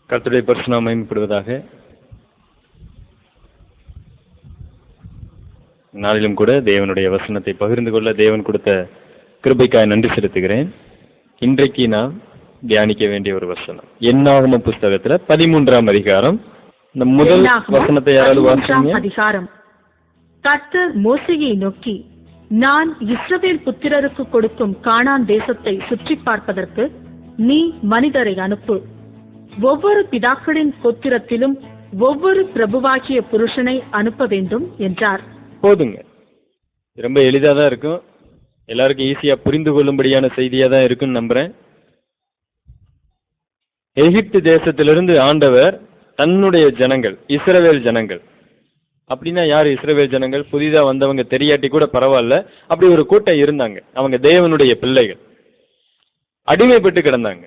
கர்த்தருடைய பரிசுநாமம் மகிமைப்படுவதாக. நாளிலும் கூட தேவனுடைய வசனத்தை பகிர்ந்து கொள்ள தேவன் கொடுத்த கிருபைக்காய் நன்றி செலுத்துகிறேன். இன்றைக்கு நாம் தியானிக்க வேண்டிய ஒரு வசனம் என்னாகம புஸ்தகத்துல 13ஆம் அதிகாரம். இந்த முதல் வசனத்தை யாராவது வாசிங்க. அதிகாரம். கர்த்தர் மோசேயை நோக்கி, நான் இஸ்ரவேல் புத்திரருக்கு கொடுக்கும் கானான் தேசத்தை சுற்றி பார்ப்பதற்கு நீ மனிதரை அனுப்பு. ஒவ்வொரு பிதாக்களின் கோத்திரத்திலும் ஒவ்வொரு பிரபுவாகிய புருஷனை அனுப்ப வேண்டும் என்றார். போதுங்க, ரொம்ப எளிதா தான் இருக்கும், எல்லாருக்கும் ஈஸியா புரிந்து கொள்ளும்படியான செய்தியா தான் இருக்குன்னு நம்புறேன். எகிப்து தேசத்திலிருந்து ஆண்டவர் தன்னுடைய ஜனங்கள், இஸ்ரவேல் ஜனங்கள், அப்படின்னா யார் இஸ்ரவேல் ஜனங்கள்? புதிதா வந்தவங்க தெரியாட்டி கூட பரவாயில்ல, அப்படி ஒரு கூட்டம் இருந்தாங்க. அவங்க தேவனுடைய பிள்ளைகள், அடிமைப்பட்டு கிடந்தாங்க.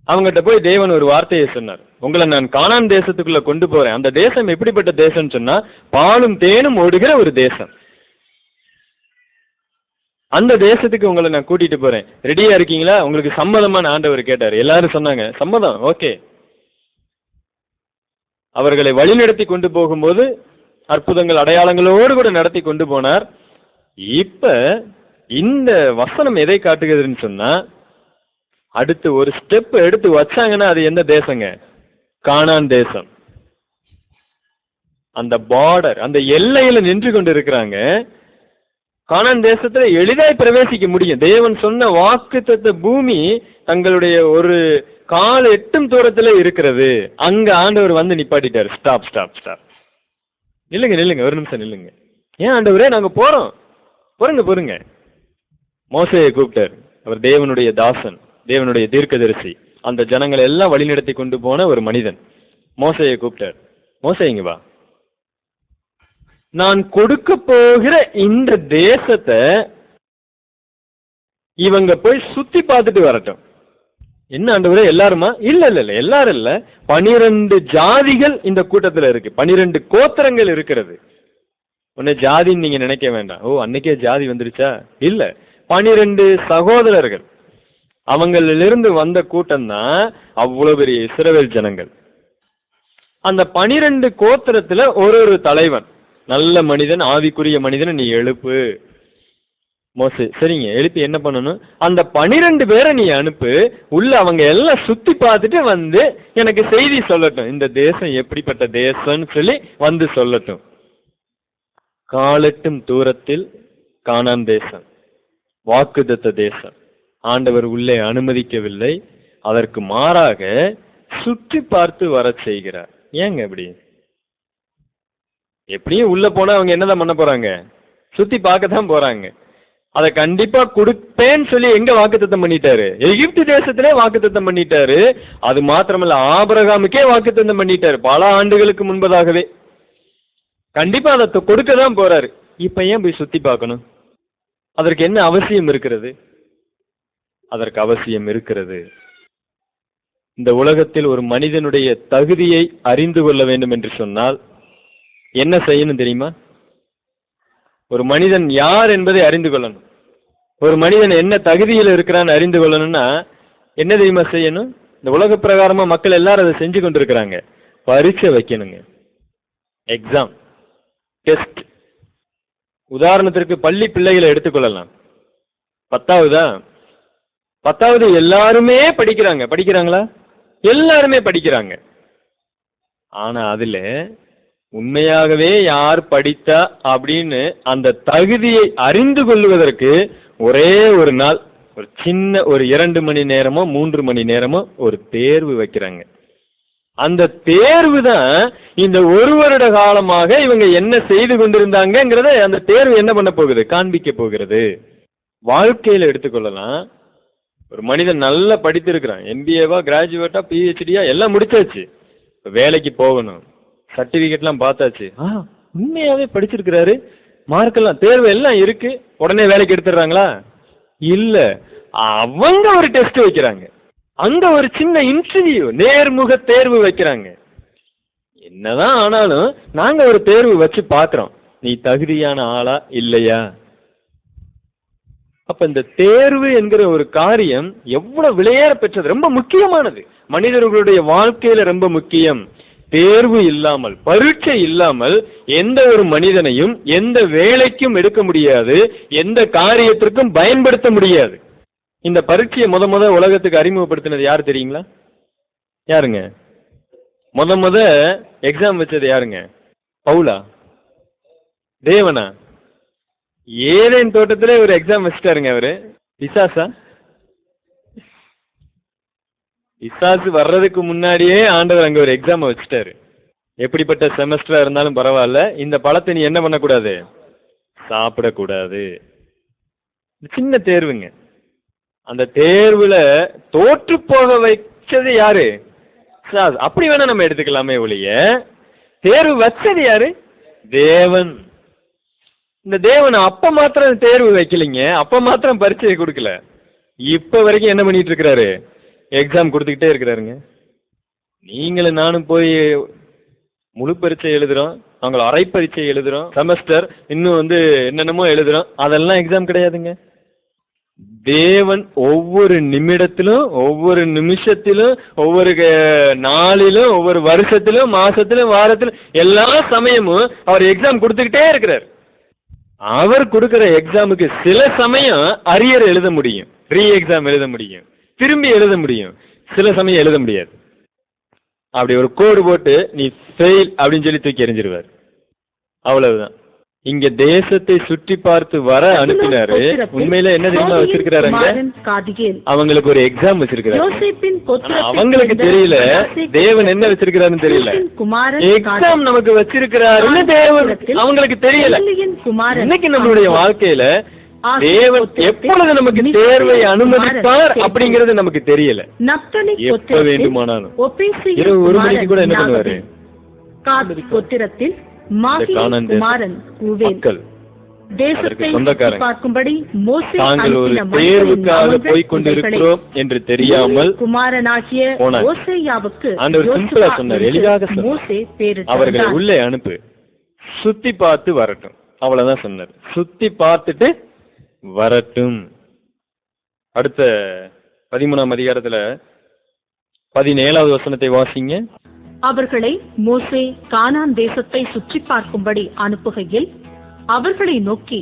அவங்ககிட்ட போய் தேவன் ஒரு வார்த்தையை சொன்னார், உங்களை நான் கானான் தேசத்துக்குள்ள கொண்டு போறேன். அந்த தேசம் எப்படிப்பட்ட தேசம்னு சொன்னா, பாலும் தேனும் ஓடுகிற ஒரு தேசம். அந்த தேசத்துக்கு உங்களை நான் கூட்டிட்டு போறேன், ரெடியா இருக்கீங்களா? உங்களுக்கு சம்மதமான ஆண்டவர் கேட்டார். எல்லாரும் சொன்னாங்க சம்மதம், ஓகே. அவர்களை வழிநடத்தி கொண்டு போகும்போது அற்புதங்கள் அடையாளங்களோடு கூட நடத்தி கொண்டு போனார். இப்ப இந்த வசனம் எதை காட்டுகிறதுன்னு சொன்னா, அடுத்து ஒரு ஸ்டெப் எடுத்து வச்சாங்கன்னா அது எந்த தேசங்க? கானான் தேசம். அந்த பார்டர், அந்த எல்லையில நின்று கொண்டு இருக்கிறாங்க. கானான் தேசத்துல எளிதாய் பிரவேசிக்க முடியும். தேவன் சொன்ன வாக்குத்தத்த பூமி தங்களுடைய ஒரு கால் எட்டும் தூரத்துல இருக்கிறது. அங்க ஆண்டவர் வந்து நிப்பாட்டிட்டாரு. ஸ்டாப் ஸ்டாப் ஸ்டாப், நில்லுங்க நில்லுங்க, ஒரு நிமிஷம் நில்லுங்க. ஏன் ஆண்டவரே, நாங்க போறோம். பொறுங்க. மோசேயை கூப்பிட்டார். அவர் தேவனுடைய தாசன், தேவனுடைய தீர்க்கதரிசி, அந்த ஜனங்களை எல்லாம் வழிநடத்தி கொண்டு போன ஒரு மனிதன். மோசேயை கூப்பிட்டார். மோசே இங்க வா, நான் கொடுக்க போகிற இந்த தேசத்தை இவங்க போய் சுத்தி பார்த்துட்டு வரட்டும். என்ன ஆண்டவரே, எல்லாருமா? இல்ல எல்லாரும் இல்ல, 12 ஜாதிகள் இந்த கூட்டத்துல இருக்கு, 12 கோத்திரங்கள் இருக்கிறது. உன்னை ஜாதின்னு நீங்க நினைக்க வேண்டாம். ஓ, அன்னைக்கே ஜாதி வந்துருச்சா? இல்ல, 12 சகோதரர்கள், அவங்களிலிருந்து வந்த கூட்டம் தான் அவ்வளவு பெரிய இஸ்ரவேல் ஜனங்கள். அந்த 12 கோத்திரத்துல ஒரு தலைவன், நல்ல மனிதன், ஆவிக்குரிய மனிதனை நீ எழுப்பு. மோசே, சரிங்க, எழுப்பி என்ன பண்ணணும்? அந்த 12 பேரை நீ அனுப்பு, உள்ள அவங்க எல்லாம் சுத்தி பார்த்துட்டு வந்து எனக்கு செய்தி சொல்லட்டும், இந்த தேசம் எப்படிப்பட்ட தேசம்னு சொல்லி வந்து சொல்லட்டும். காலெட்டும் தூரத்தில் கானான் தேசம், வாக்குத்தத்த தேசம். ஆண்டவர் உள்ளே அனுமதிக்கவில்லை, அதற்கு மாறாக சுற்றி பார்த்து வர செய்கிறார். ஏங்க இப்படி? எப்படியும் உள்ள போனா அவங்க என்னதான் பண்ண போறாங்க? சுத்தி பார்க்கத்தான் போறாங்க. அதை கண்டிப்பா கொடுப்பேன்னு சொல்லி எங்க வாக்குத்தத்தம் பண்ணிட்டாரு? எகிப்து தேசத்திலே வாக்குத்தத்தம் பண்ணிட்டாரு. அது மாத்திரமல்ல, ஆபிரகாமுக்கே வாக்குத்தத்தம் பண்ணிட்டாரு பல ஆண்டுகளுக்கு முன்பதாகவே. கண்டிப்பா அதை கொடுக்கதான் போறாரு. இப்ப ஏன் போய் சுத்தி பார்க்கணும்? அதற்கு என்ன அவசியம் இருக்கிறது? அதற்கு அவசியம் இருக்கிறது. இந்த உலகத்தில் ஒரு மனிதனுடைய தகுதியை அறிந்து கொள்ள வேண்டும் என்று சொன்னால் என்ன செய்யணும் தெரியுமா? ஒரு மனிதன் யார் என்பதை அறிந்து கொள்ளணும். ஒரு மனிதன் என்ன தகுதியில் இருக்கிறான்னு அறிந்து கொள்ளணும்னா என்ன தெரியுமா செய்யணும்? இந்த உலக பிரகாரமா மக்கள் எல்லாரும் அதை செஞ்சு கொண்டிருக்கிறாங்க. பரீட்சை வைக்கணுங்க, எக்ஸாம், டெஸ்ட். உதாரணத்திற்கு பள்ளி பிள்ளைகளை எடுத்துக்கொள்ளலாம். 10வது எல்லாருமே படிக்கிறாங்களா? எல்லாருமே படிக்கிறாங்க. ஆனா அதுல உண்மையாகவே யார் படித்தா அப்படின்னு அந்த தகுதியை அறிந்து கொள்வதற்கு ஒரே ஒரு நாள், ஒரு சின்ன ஒரு 2 மணி நேரமோ 3 மணி நேரமோ ஒரு தேர்வு வைக்கிறாங்க. அந்த தேர்வு தான் இந்த 1 வருட காலமாக இவங்க என்ன செய்து கொண்டிருந்தாங்கிறத அந்த தேர்வு என்ன பண்ண போகுது? காண்பிக்க போகிறது. வாழ்க்கையில எடுத்துக்கொள்ளலாம். ஒரு மனிதன் நல்லா படித்திருக்கிறான், MBAவா, கிராஜுவேட்டா, PhDயா எல்லாம் முடிச்சாச்சு, வேலைக்கு போகணும், சர்டிபிகேட்லாம் பார்த்தாச்சு. உண்மையாவே படிச்சிருக்கிறாரு, மார்க்கெல்லாம், தேர்வு எல்லாம் இருக்கு, உடனே வேலைக்கு எடுத்துடுறாங்களா? இல்ல, அவங்க ஒரு டெஸ்ட் வைக்கிறாங்க, அங்க ஒரு சின்ன இன்டர்வியூ, நேர்முக தேர்வு வைக்கிறாங்க. என்னதான் ஆனாலும் நாங்க ஒரு தேர்வு வச்சு பார்க்கிறோம், நீ தகுதியான ஆளா இல்லையா. அப்ப இந்த தேர்வு என்கிற ஒரு காரியம் எவ்வளவு விலையேற பெற்றது, ரொம்ப முக்கியமானது. மனிதர்களுடைய வாழ்க்கையில ரொம்ப முக்கியம். தேர்வு இல்லாமல், பரீட்சை இல்லாமல் எந்த ஒரு மனிதனையும் எந்த வேலைக்கும் எடுக்க முடியாது, எந்த காரியத்திற்கும் பயன்படுத்த முடியாது. இந்த பரீட்சையை முத உலகத்துக்கு அறிமுகப்படுத்தினது யார் தெரியுங்களா? யாருங்க? முத எக்ஸாம் வச்சது யாருங்க? பவுலா? தேவனா? ஏதேன் தோட்டத்திலே ஒரு எக்ஸாம் வச்சுட்டாருங்க அவரு. பிசாசா? பிசாசு வர்றதுக்கு முன்னாடியே ஆண்டவர் அங்க ஒரு எக்ஸாம் வச்சுட்டாரு. எப்படிப்பட்ட செமஸ்டரா இருந்தாலும் பரவாயில்ல, இந்த பழத்தை நீ என்ன பண்ணக்கூடாது? சாப்பிடக்கூடாது. சின்ன தேர்வுங்க. அந்த தேர்வுல தோற்று போக வச்சது யாரு? அப்படி வேணா நம்ம எடுத்துக்கலாமே ஒழிய, தேர்வு வச்சது யாரு? தேவன். இந்த தேவன் அப்ப மாத்திரம் தேர்வு வைக்கலைங்க, அப்ப மாத்திரம் பரீட்சை கொடுக்கல. இப்ப வரைக்கும் என்ன பண்ணிட்டு இருக்கிறாரு? எக்ஸாம் கொடுத்துக்கிட்டே இருக்கிறாருங்க. நீங்களும் நானும் போய் முழு பரீட்சை எழுதுறோம், நாங்கள் அரை பரீட்சை எழுதுறோம், செமஸ்டர் இன்னும் என்னென்னமோ எழுதுறோம். அதெல்லாம் எக்ஸாம் கிடையாதுங்க. தேவன் ஒவ்வொரு நிமிடத்திலும், ஒவ்வொரு நிமிஷத்திலும், ஒவ்வொரு நாளிலும், ஒவ்வொரு வருஷத்திலும், மாசத்திலும், வாரத்திலும், எல்லா சமயமும் அவர் எக்ஸாம் கொடுத்துக்கிட்டே இருக்கிறார். அவர் கொடுக்கிற எக்ஸாமுக்கு சில சமயம் அரியர் எழுத முடியும், ரீ எக்ஸாம் எழுத முடியும், திரும்பி எழுத முடியும், சில சமயம் எழுத முடியாது. அப்படி ஒரு கோடு போட்டு நீ ஃபெயில் அப்படின்னு சொல்லி தூக்கி எறிஞ்சிருவார். அவ்வளவுதான். இங்க தேசத்தை சுற்றி பார்த்து வர அனுப்பினாரு. உண்மையில என்ன தெரியுமா வச்சிருக்கிறாரு? அவங்களுக்கு ஒரு எக்ஸாம் வச்சிருக்கிறாரு. அவங்களுக்கு தெரியல தேவன் என்ன வச்சிருக்கிறாருன்னு தெரியல. எக்ஸாம் நமக்கு வச்சிருக்கிறாருன்னு தேவன் அவங்களுக்கு தெரியல. இன்னைக்கு நம்மளுடைய வாழ்க்கையில தேவன் எப்பொழுது நமக்கு தேர்வை அனுமதிப்பார் அப்படிங்கறது நமக்கு தெரியல. எப்ப வேண்டுமானாலும் இரவு 1 மணிக்கு கூட என்ன பண்ணுவாரு? தாங்கள் ஒரு தேர்வுக்காக போய்கொண்டிருக்கிறோம் என்று தெரியாமல் ஆண்டவர் சிம்பிளா சொன்னார், எளிதாக சொன்னார், அவர்களை உள்ளே அனுப்பு, சுத்தி பார்த்து வரட்டும். அவ்வளவுதான் சொன்னார். சுத்தி பார்த்துட்டு வரட்டும். அடுத்த 13ஆம் அதிகாரத்துல 17வது வசனத்தை வாசிங்க. அவர்களை மோசே கானான் தேசத்தை சுற்றி பார்க்கும்படி அனுப்புகையில் அவர்களை நோக்கி,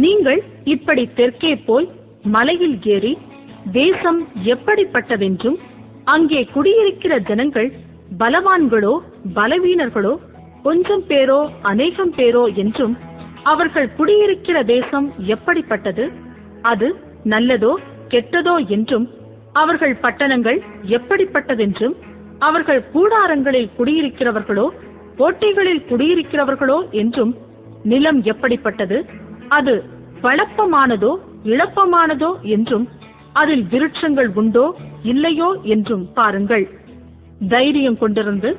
நீங்கள் இப்படி தெற்கே போய் மலையில் ஏறி தேசம் எப்படிப்பட்டதென்றும், அங்கே குடியிருக்கிற ஜனங்கள் பலவான்களோ பலவீனர்களோ, கொஞ்சம் பேரோ அநேகம் பேரோ என்றும், அவர்கள் குடியிருக்கிற தேசம் எப்படிப்பட்டது, அது நல்லதோ கெட்டதோ என்றும், அவர்கள் பட்டணங்கள் எப்படிப்பட்டதென்றும், அவர்கள் கூடாரங்களில் குடியிருக்கிறவர்களோ கோட்டைகளில் குடியிருக்கிறவர்களோ என்றும், நிலம் எப்படிப்பட்டது, அது வளப்பமானதோ இளப்பமானதோ என்றும், அதில் விருட்சங்கள் உண்டோ இல்லையோ என்றும் பாருங்கள். தைரியம் கொண்டிருந்து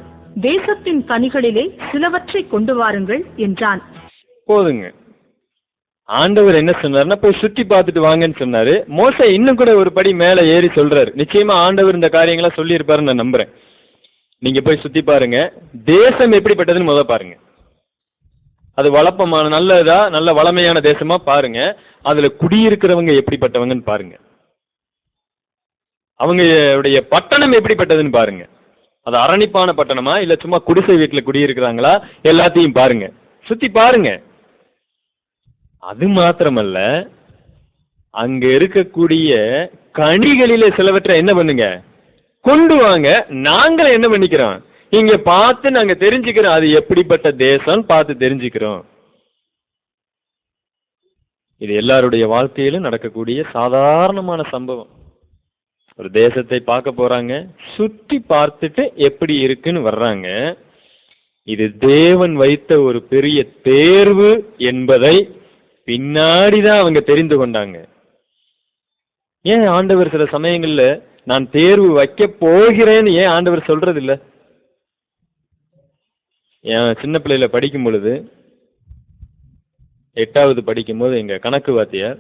தேசத்தின் கனிகளிலே சிலவற்றை கொண்டு வாருங்கள் என்றான். போதுங்க. ஆண்டவர் என்ன சொன்னார்னா, போய் சுற்றி பார்த்துட்டு வாங்கன்னு சொன்னாரு. மோசே இன்னும் கூட ஒரு படி மேல ஏறி சொல்றாரு. நிச்சயமா ஆண்டவர் இந்த காரியங்களா சொல்லி இருப்பாருன்னு நான் நம்புறேன். நீங்க போய் சுத்தி பாருங்க, தேசம் எப்படிப்பட்டதுன்னு முதல் பாருங்க. அது வளப்பமான நல்லதா, நல்ல வளமையான தேசமா பாருங்க. அதுல குடியிருக்கிறவங்க எப்படிப்பட்டவங்கன்னு பாருங்க. அவங்களுடைய பட்டணம் எப்படிப்பட்டதுன்னு பாருங்க. அது அரணிப்பான பட்டணமா இல்ல சும்மா குடிசை வீட்டுல குடியிருக்கிறாங்களா, எல்லாத்தையும் பாருங்க, சுத்தி பாருங்க. அது மாத்திரமல்ல, அங்க இருக்கக்கூடிய கனிகளிலே சிலவற்றை என்ன பண்ணுங்க, கொண்டு வாங்க. நாங்கள என்ன பண்ணிக்கிறோம், இங்க பார்த்து நாங்க தெரிஞ்சுக்கிறோம் அது எப்படிப்பட்ட தேசம் பார்த்து தெரிஞ்சுக்கிறோம். இது எல்லாருடைய வாழ்க்கையிலும் நடக்கக்கூடிய சாதாரணமான சம்பவம். ஒரு தேசத்தை பார்க்க போறாங்க, சுற்றி பார்த்துட்டு எப்படி இருக்குன்னு வர்றாங்க. இது தேவன் வைத்த ஒரு பெரிய தேர்வு என்பதை பின்னாடிதான் அவங்க தெரிந்து கொண்டாங்க. ஏன் ஆண்டவர் சில சமயங்கள்ல நான் தேர்வு வைக்க போகிறேன்னு ஏன் ஆண்டவர் சொல்றது இல்ல? என் சின்ன பிள்ளையில படிக்கும் பொழுது 8வது படிக்கும் போது எங்க கணக்கு வாத்தியார்,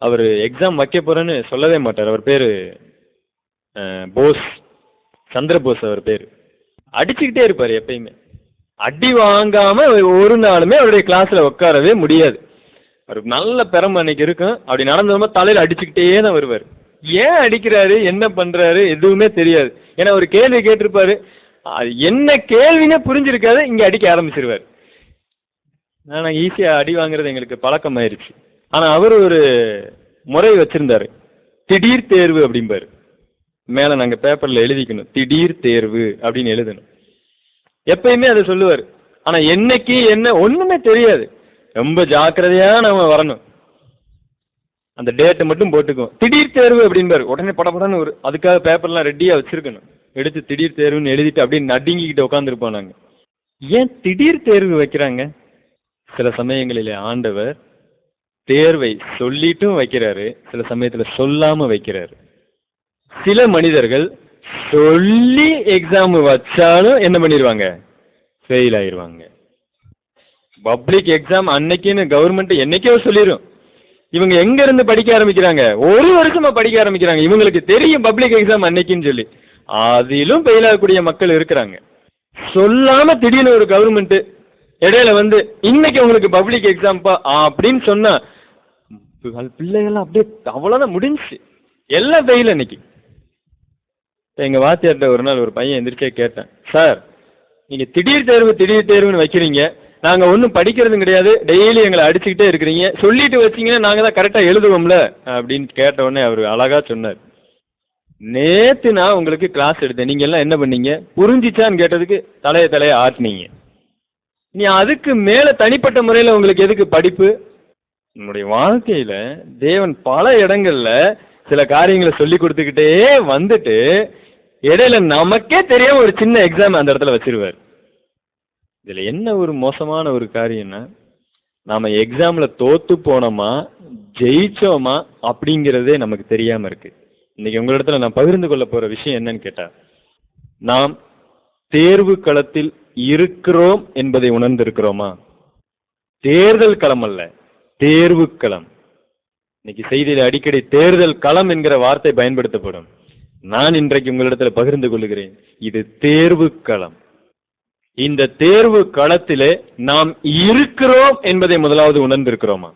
அவர் எக்ஸாம் வைக்க போறேன்னு சொல்லவே மாட்டார். அவர் பேரு போஸ், சந்திரபோஸ் அவர் பேரு. அடிச்சுக்கிட்டே இருப்பாரு எப்பயுமே. அடி வாங்காம ஒரு நாளுமே அவருடைய கிளாஸ்ல உட்காரவே முடியாது. அவருக்கு நல்ல பெரம்பு அன்னைக்கு இருக்கும். அப்படி நடந்ததுமா தலையில அடிச்சுக்கிட்டே தான் வருவார். ஏன் அடிக்கிறாரு, என்ன பண்றாரு எதுவுமே தெரியாது. ஏன்னா ஒரு கேள்வி கேட்டிருப்பாரு, அது என்ன கேள்வினே புரிஞ்சிருக்காது, இங்க அடிக்க ஆரம்பிச்சிருவார். நாங்கள் ஈஸியாக அடி வாங்குறது எங்களுக்கு பழக்கம் ஆயிடுச்சு. ஆனால் அவர் ஒரு முறை வச்சிருந்தாரு, திடீர் தேர்வு அப்படிம்பாரு. மேலே நாங்கள் பேப்பரில் எழுதிக்கணும், திடீர் தேர்வு அப்படின்னு எழுதணும். எப்பயுமே அதை சொல்லுவார். ஆனால் என்னைக்கு என்ன ஒன்றுமே தெரியாது, ரொம்ப ஜாக்கிரதையாக நம்ம வரணும். அந்த டேட்டை மட்டும் போட்டுக்குவோம், திடீர் தேர்வு அப்படின்பாரு. உடனே படப்படன்னு ஒரு அதுக்காக பேப்பர்லாம் ரெடியாக வச்சுருக்கணும். எடுத்து திடீர் தேர்வுன்னு எழுதிட்டு அப்படியே நடுங்கிக்கிட்டு உட்காந்துருப்போம் நாங்கள். ஏன் திடீர் தேர்வு வைக்கிறாங்க? சில சமயங்களில் ஆண்டவர் தேர்வை சொல்லிட்டும் வைக்கிறாரு, சில சமயத்தில் சொல்லாமல் வைக்கிறாரு. சில மனிதர்கள் சொல்லி எக்ஸாம் வச்சாலும் என்ன பண்ணிடுவாங்க, ஃபெயில் ஆயிடுவாங்க. பப்ளிக் எக்ஸாம் அன்னைக்குன்னு கவர்மெண்ட் என்னைக்கோ சொல்லிடும். இவங்க எங்க இருந்து படிக்க ஆரம்பிக்கிறாங்க, ஒரு வருஷமா படிக்க ஆரம்பிக்கிறாங்க. இவங்களுக்கு தெரியும் பப்ளிக் எக்ஸாம் அன்னைக்குன்னு சொல்லி, அதிலும் ஃபெயில் ஆகக்கூடிய மக்கள் இருக்கிறாங்க. சொல்லாம திடீர்னு ஒரு கவர்மெண்ட் இடையில வந்து இன்னைக்கு உங்களுக்கு பப்ளிக் எக்ஸாம்பா அப்படின்னு சொன்னா பிள்ளைகள்லாம் அப்படியே அவ்வளோதான், முடிஞ்சு எல்லாம் ஃபெயில். அன்னைக்கு எங்கள் வாத்தியார்கிட்ட ஒரு நாள் ஒரு பையன் எந்திரிச்சே கேட்டேன், சார் நீங்கள் திடீர் தேர்வுன்னு வைக்கிறீங்க, நாங்கள் ஒன்றும் படிக்கிறதும் கிடையாது, டெய்லி எங்களை அடிச்சுக்கிட்டே இருக்கிறீங்க, சொல்லிட்டு வச்சிங்கன்னா நாங்கள் தான் கரெக்டாக எழுதுவோம்ல அப்படின்னு கேட்ட உடனே அவர் அழகாக சொன்னார், நேற்று நான் உங்களுக்கு கிளாஸ் எடுத்தேன், நீங்கள் எல்லாம் என்ன பண்ணீங்க, புரிஞ்சிச்சான்னு கேட்டதுக்கு தலையை ஆட்டினீங்க. நீ அதுக்கு மேலே தனிப்பட்ட முறையில் உங்களுக்கு எதுக்கு படிப்பு? நம்முடைய வாழ்க்கையில் தேவன் பல இடங்களில் சில காரியங்களை சொல்லி கொடுத்துக்கிட்டே வந்துட்டு இடையில நமக்கே தெரியாம ஒரு சின்ன எக்ஸாம் அந்த இடத்துல வச்சிருவார். இதில் என்ன ஒரு மோசமான ஒரு காரியம்னா, நாம் எக்ஸாமில் தோற்று போனோமா ஜெயிச்சோமா அப்படிங்கிறதே நமக்கு தெரியாமல் இருக்குது. இன்றைக்கி உங்களிடத்துல நான் பகிர்ந்து கொள்ள போகிற விஷயம் என்னன்னு கேட்டால், நாம் தேர்வு களத்தில் இருக்கிறோம் என்பதை உணர்ந்திருக்கிறோமா? தேர்தல் களம் அல்ல, தேர்வு களம். இன்னைக்கு செய்தியில் அடிக்கடி தேர்தல் களம் என்கிற வார்த்தை பயன்படுத்தப்படும். நான் இன்றைக்கு உங்களிடத்தில் பகிர்ந்து கொள்கிறேன், இது தேர்வு களம். இந்த தேர்வு களத்திலே நாம் இருக்கிறோம் என்பதை முதலாவது உணர்ந்திருக்கிறோமா?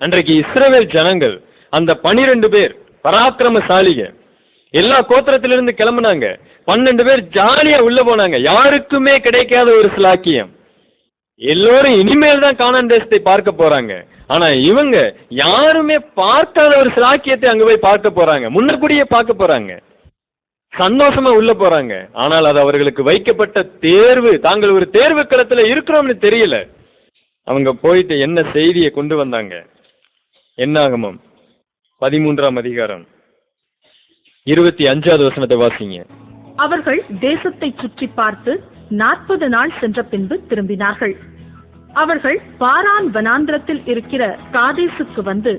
அன்றைக்கு இஸ்ரவேல் ஜனங்கள் அந்த 12 பேர் பராக்கிரமசாலிக, எல்லா கோத்திரத்திலிருந்து கிளம்புனாங்க. 12 பேர் ஜாலியா உள்ள போனாங்க. யாருக்குமே கிடைக்காத ஒரு சிலாக்கியம். எல்லோரும் இனிமேல் தான் கானான் தேசத்தை பார்க்க போறாங்க. ஆனா இவங்க யாருமே பார்க்காத ஒரு சிலாக்கியத்தை அங்க போய் பார்க்க போறாங்க, முன்னக்கூடியே பார்க்க போறாங்க, சந்தோஷமா உள்ள போறாங்க. ஆனால் அது அவர்களுக்கு வைக்கப்பட்ட தேர்வு. தாங்கள் ஒரு தேர்வு களத்துல இருக்கிறோம்னு தெரியல. அவங்க போயிட்டு என்ன செய்தியை கொண்டு வந்தாங்க? என்னாகமம் 13ஆம் அதிகாரம் 25வது வசனத்தை வாசிங்க. அவர்கள் தேசத்தை சுற்றி பார்த்து 40 நாள் சென்ற பின்பு திரும்பினார்கள். அவர்கள் பாரான் வனாந்திரத்தில் இருக்கிற காதேசுக்கு வந்து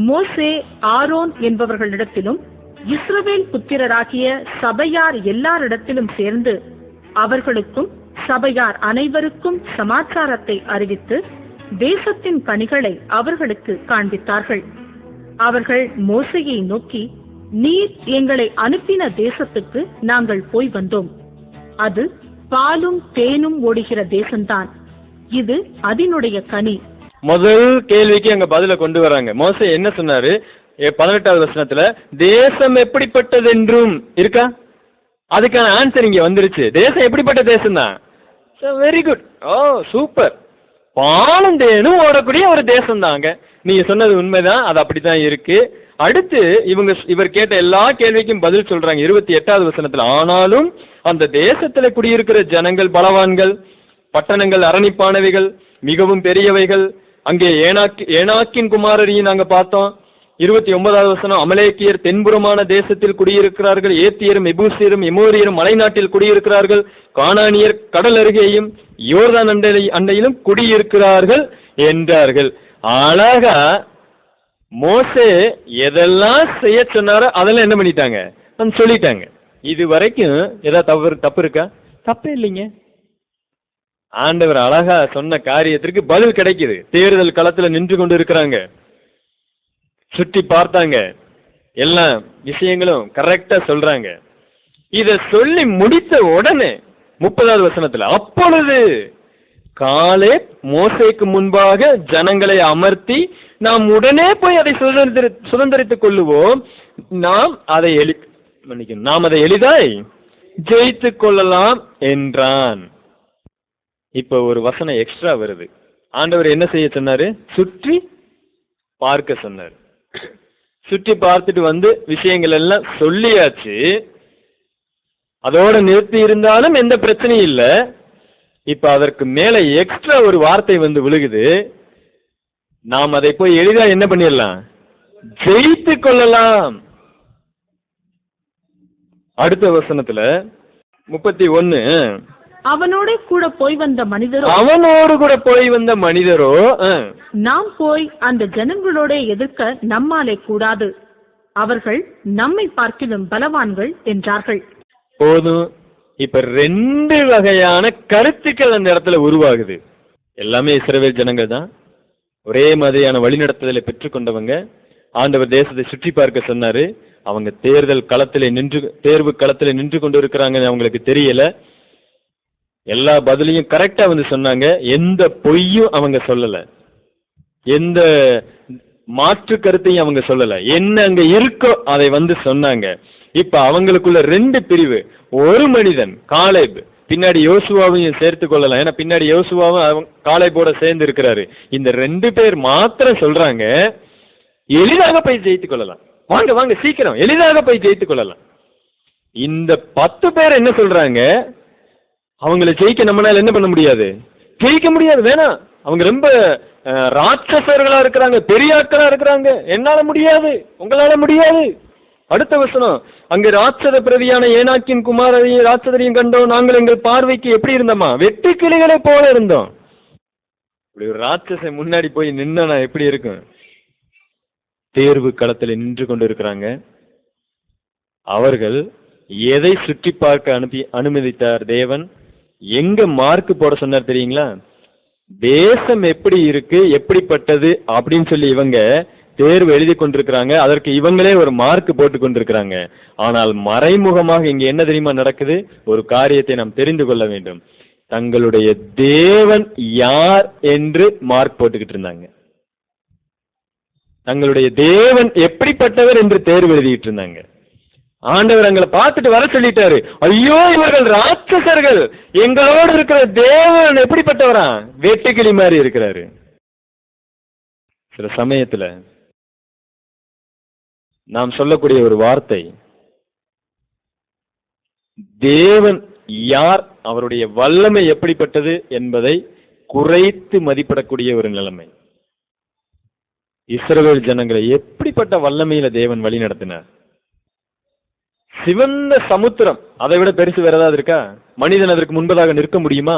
மோசே, ஆரோன் என்பவர்களிடத்திலும் இஸ்ரவேல் புத்திரராகிய சபையார் எல்லாரிடத்திலும் சேர்ந்து அவர்களுக்கும் சபையார் அனைவருக்கும் சமாச்சாரத்தை அறிவித்து தேசத்தின் கனிகளை அவர்களுக்கு காண்பித்தார்கள். அவர்கள் மோசேயை நோக்கி, நீர் எங்களை அனுப்பின தேசத்துக்கு நாங்கள் போய் வந்தோம். அது பாலும் தேனும் ஓடுகிற தேசம்தான். இது அதனுடைய கனி. முதல் கேள்விக்கு அங்க பதில கொண்டு வராங்க. மோசே என்ன சொன்னாரு? 18வது வசனத்துல தேசம் எப்படிப்பட்டது என்றும் இருக்கா? அதுக்கான ஆன்சர் இங்க வந்துருச்சு. தேசம் எப்படிப்பட்ட தேசம் தான்? வெரி குட், ஓ சூப்பர், பாலும் தேனும் ஓடக்கூடிய ஒரு தேசம் தாங்க. நீங்க சொன்னது உண்மைதான், அது அப்படித்தான் இருக்கு. அடுத்து இவர் கேட்ட எல்லா கேள்விக்கும் பதில் சொல்றாங்க 28வது வசனத்துல. ஆனாலும் அந்த தேசத்துல குடியிருக்கிற ஜனங்கள் பலவான்கள், பட்டணங்கள் அரணிப்பானவைகள், மிகவும் பெரியவைகள். அங்கே ஏனாக்கின் குமாரரையும் நாங்க பார்த்தோம். 29வது வசனம், அமலேக்கியர் தென்புறமான தேசத்தில் குடியிருக்கிறார்கள், ஏத்தியரும் எபூசியரும் எமோரியரும் மலைநாட்டில் குடியிருக்கிறார்கள், கானானியர் கடல் அருகேயும் யோர்தான் அண்டையிலும் குடியிருக்கிறார்கள் என்றார்கள். அழகா மோசே எதெல்லாம் செய்ய சொன்னாரோ அதெல்லாம் என்ன பண்ணிட்டாங்க, சொல்லிட்டாங்க. இது வரைக்கும் ஏதாவது தப்பு இருக்கா? தப்பே இல்லைங்க. ஆண்டவர் அழகா சொன்ன காரியத்திற்கு பதில் கிடைக்குது. தேர்தல் களத்துல நின்று கொண்டு இருக்கிறாங்க, சுற்றி பார்த்தாங்க, எல்லா விஷயங்களும் கரெக்டா சொல்றாங்க. இத சொல்லி முடித்த உடனே 30வது வசனத்துல, அப்பொழுது காலேப் மோசேக்கு முன்பாக ஜனங்களை அமர்த்தி நாம் உடனே போய் அதை சுதந்திரித்துக் கொள்ளுவோம். நாம் அதை எளிதாய் ஜெயித்துக் கொள்ளலாம் என்றான். இப்ப ஒரு வசனம் எக்ஸ்ட்ரா வருது. ஆண்டவர் என்ன செய்ய சொன்னாரு? சுற்றி பார்க்க சொன்னார். சுற்றி பார்த்துட்டு வந்து விஷயங்கள் எல்லாம் சொல்லியாச்சு. அதோட நிறுத்தி இருந்தாலும் எந்த பிரச்சனையும் இல்லை. இப்ப அதற்கு மேல எக்ஸ்ட்ரா ஒரு வார்த்தை வந்து விழுகுது. நாம் அதை போய் எளிதா என்ன பண்ணிடலாம்? ஜெயித்து கொள்ளலாம். அடுத்த வசனத்துல 31, அவனோடு கூட போய் வந்த மனிதரோ நாம் போய் அந்த ஜனங்களோட எதிர்க்க நம்மாலே கூடாது, அவர்கள் நம்மை பார்க்கிலும் பலவான்கள் என்றார்கள். போதும். இப்ப 2 வகையான கருத்துக்கள் அந்த இடத்துல உருவாகுது. எல்லாமே இஸ்ரவேல் ஜனங்கள் தான். ஒரே மாதிரியான வழிநடத்துதலை பெற்றுக்கொண்டவங்க. ஆண்டவர் தேசத்தை சுற்றி பார்க்க சொன்னாரு. அவங்க தேர்வு களத்துல நின்று கொண்டு இருக்கிறாங்கன்னு அவங்களுக்கு தெரியல. எல்லா பதிலையும் கரெக்டா வந்து சொன்னாங்க. எந்த பொய்யும் அவங்க சொல்லல, எந்த மாற்று கருத்தையும் அவங்க சொல்லல. என்ன அங்க இருக்கோ அதை வந்து சொன்னாங்க. இப்ப அவங்களுக்குள்ள 2 பிரிவு. ஒரு மனிதன் காலேப், பின்னாடி யோசுவாவையும் சேர்த்து கொள்ளலாம். ஏன்னா பின்னாடி யோசுவாவும் காலேபோட சேர்ந்து இருக்கிறாரு. இந்த 2 பேர் மாத்திரம் சொல்றாங்க, எளிதாக போய் ஜெயித்துக் கொள்ளலாம். வாங்க வாங்க சீக்கிரம், எளிதாக போய் ஜெயித்துக் கொள்ளலாம். இந்த 10 பேர் என்ன சொல்றாங்க? அவங்களை ஜெயிக்க நம்மளால என்ன பண்ண முடியாது? ஜெயிக்க முடியாது, வேணாம். அவங்க ரொம்ப ராட்சசர்களா இருக்கிறாங்க, பெரியாக்களா இருக்கிறாங்க, என்னால முடியாது, உங்களால முடியாது. அடுத்த வசனம், அங்கு ராட்சத பிரதியான ஏனாக்கின் குமாரையும் ராட்சதரையும் கண்டோம். நாங்கள் எங்கள் பார்வைக்கு எப்படி இருந்தோமா? வெட்டு கிளிகளை போல இருந்தோம். இப்படி ஒரு ராட்சச முன்னாடி போய் நின்னா எப்படி இருக்கும்? தேர்வு களத்தில் நின்று கொண்டு இருக்கிறாங்க. அவர்கள் எதை சுற்றி பார்க்க அனுமதித்தார் தேவன்? எங்க மார்க் போட சொன்னார் தெரியுங்களா? தேசம் எப்படி இருக்கு, எப்படிப்பட்டது அப்படின்னு சொல்லி இவங்க தேர்வு எழுதி கொண்டிருக்கிறாங்க. அதற்கு இவங்களே ஒரு மார்க் போட்டு கொண்டிருக்கிறாங்க. ஆனால் மறைமுகமாக இங்க என்ன தெரியுமா நடக்குது? ஒரு காரியத்தை நாம் தெரிந்து கொள்ள வேண்டும். தங்களுடைய தேவன் யார் என்று மார்க் போட்டுக்கிட்டு இருந்தாங்க. தங்களுடைய தேவன் எப்படிப்பட்டவர் என்று தேர்வு எழுதிட்டு இருந்தாங்க. ஆண்டவர் எங்களை பார்த்துட்டு வர சொல்லிட்டாரு. ஐயோ, இவர்கள் ராட்சசர்கள், எங்களோடு இருக்கிற தேவன் எப்படிப்பட்டவரா? வெட்டுக்கிளி மாதிரி இருக்கிறாரு. சில சமயத்துல நாம் சொல்லக்கூடிய ஒரு வார்த்தை, தேவன் யார், அவருடைய வல்லமை எப்படிப்பட்டது என்பதை குறைத்து மதிப்பிடக்கூடிய ஒரு நிலைமை. இஸ்ரவேல் ஜனங்களை எப்படிப்பட்ட வல்லமையில தேவன் வழி நடத்தினார்? சிவந்த சமுத்திரம், அதை விட பெருசு வேற ஏதாவது இருக்கா? மனிதன் அதற்கு முன்பதாக நிற்க முடியுமா?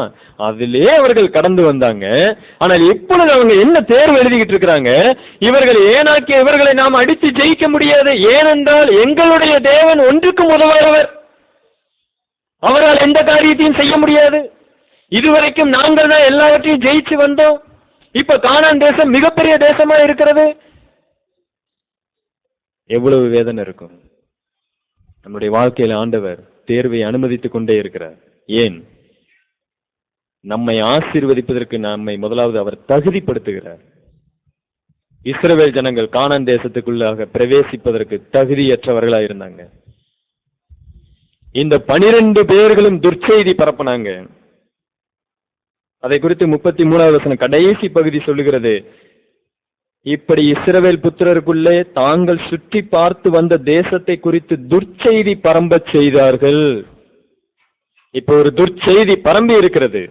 அதிலே அவர்கள் கடந்து வந்தாங்க. ஆனால் இப்பொழுது அவங்க என்ன தேர்வு எழுதிக்கிட்டு இருக்கிறாங்க? இவர்களை நாம் அடித்து ஜெயிக்க முடியாது, ஏனென்றால் எங்களுடைய தேவன் ஒன்றுக்கும் உதவாதவர், அவரால் எந்த காரியத்தையும் செய்ய முடியாது. இதுவரைக்கும் நாங்கள் தான் எல்லாவற்றையும் ஜெயிச்சு வந்தோம். இப்ப கானான் தேசம் மிகப்பெரிய தேசமா இருக்கிறது. எவ்வளவு வேதனை இருக்கும். நம்முடைய வாழ்க்கையில ஆண்டவர் தேர்வை அனுமதித்துக் கொண்டே இருக்கிறார். ஏன்? நம்மை ஆசீர்வதிப்பதற்கு நம்மை முதலாவது அவர் தகுதிப்படுத்துகிறார். இஸ்ரவேல் ஜனங்கள் கானான் தேசத்துக்குள்ளாக பிரவேசிப்பதற்கு தகுதியற்றவர்களா இருந்தாங்க. இந்த 12 பேர்களும் துர்ச்செய்தி பரப்பினாங்க. அதை குறித்து 33வது வசனம் கடைசி பகுதி சொல்லுகிறது, இப்படி இஸ்ரவேல் புத்திரருக்குள்ளே தாங்கள் சுற்றி பார்த்து வந்த தேசத்தை குறித்து துர்ச்செய்தி பரம்ப செய்தார்கள். இப்போ ஒரு துர்ச்செய்தி பரம்பி இருக்கிறது.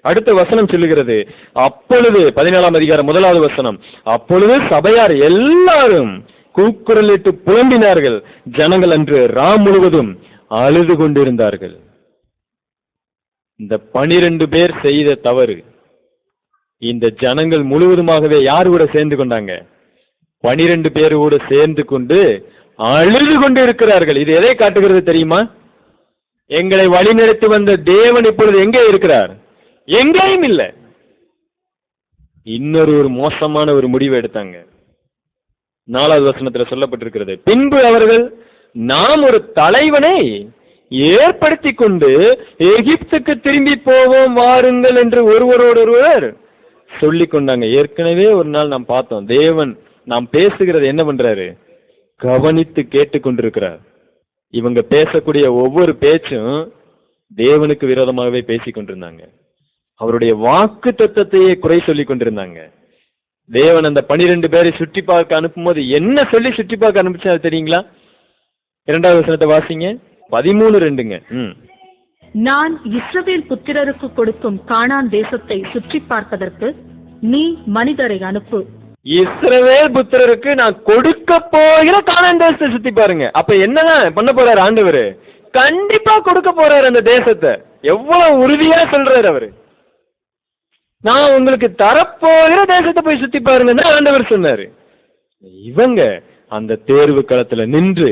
அடுத்த வசனம் சொல்லுகிறது, அப்பொழுது 14ஆம் அதிகாரம் 1வது வசனம், அப்பொழுது சபையார் எல்லாரும் கூக்குரலிட்டு புலம்பினார்கள். ஜனங்கள் அன்று ராம் முழுவதும் அழுது கொண்டிருந்தார்கள். இந்த 12 பேர் செய்த தவறு இந்த ஜனங்கள் முழுவதுமாகவே யார் கூட சேர்ந்து கொண்டாங்க? 12 பேரோடு சேர்ந்து கொண்டு அழுது கொண்டு இருக்கிறார்கள். இது எதை காட்டுகிறது தெரியுமா? எங்களை வழிநடத்தி வந்த தேவன் இப்பொழுது எங்கே இருக்கிறார்? எங்கேயும் இல்லை. இன்னொரு மோசமான ஒரு முடிவு எடுத்தாங்க. 4வது வசனத்துல சொல்லப்பட்டிருக்கிறது, பின்பு அவர்கள் நாம் ஒரு தலைவனை ஏற்படுத்தி கொண்டு எகிப்துக்கு திரும்பி போவோம் வாருங்கள் என்று ஒருவரோடொருவர் சொல்லி கொண்டாங்க. ஏற்கனவே ஒரு நாள் நாம் பார்த்தோம், தேவன் நாம் பேசுகிறது என்ன பண்றாரு? கவனித்து கேட்டுக்கொண்டிருக்கிறார். இவங்க பேசக்கூடிய ஒவ்வொரு பேச்சும் தேவனுக்கு விரோதமாகவே பேசிக் கொண்டிருந்தாங்க. அவருடைய வாக்கு தத்தத்தையே குறை சொல்லி கொண்டிருந்தாங்க. தேவன் அந்த 12 பேரை சுற்றி பார்க்க அனுப்பும் போது என்ன சொல்லி சுற்றி பார்க்க அனுப்பிச்சா தெரியுங்களா? 2வது வசனத்தை வாசிங்க. 13:2ங்க. நான் இஸ்ரவேல் புத்திரருக்கு கொடுக்கும் கானான் தேசத்தை சுற்றி பார்ப்பதற்கு நீ மனிதரை அனுப்பு. இஸ்ரவேல் புத்திரருக்கு நான் கொடுக்க போகிற கானான் தேசத்தை சுத்தி பாருங்க. அப்ப என்னதான் பண்ண போறாரு ஆண்டவர்? கண்டிப்பா கொடுக்க போறாரு அந்த தேசத்தை. எவ்வளவு உறுதியா சொல்றாரு அவரு. நான் உங்களுக்கு தரப்போகிற தேசத்தை போய் சுத்தி பாருங்கன்னு ஆண்டவர் சொன்னாரு. இவங்க அந்த தேர்வு களத்துல நின்று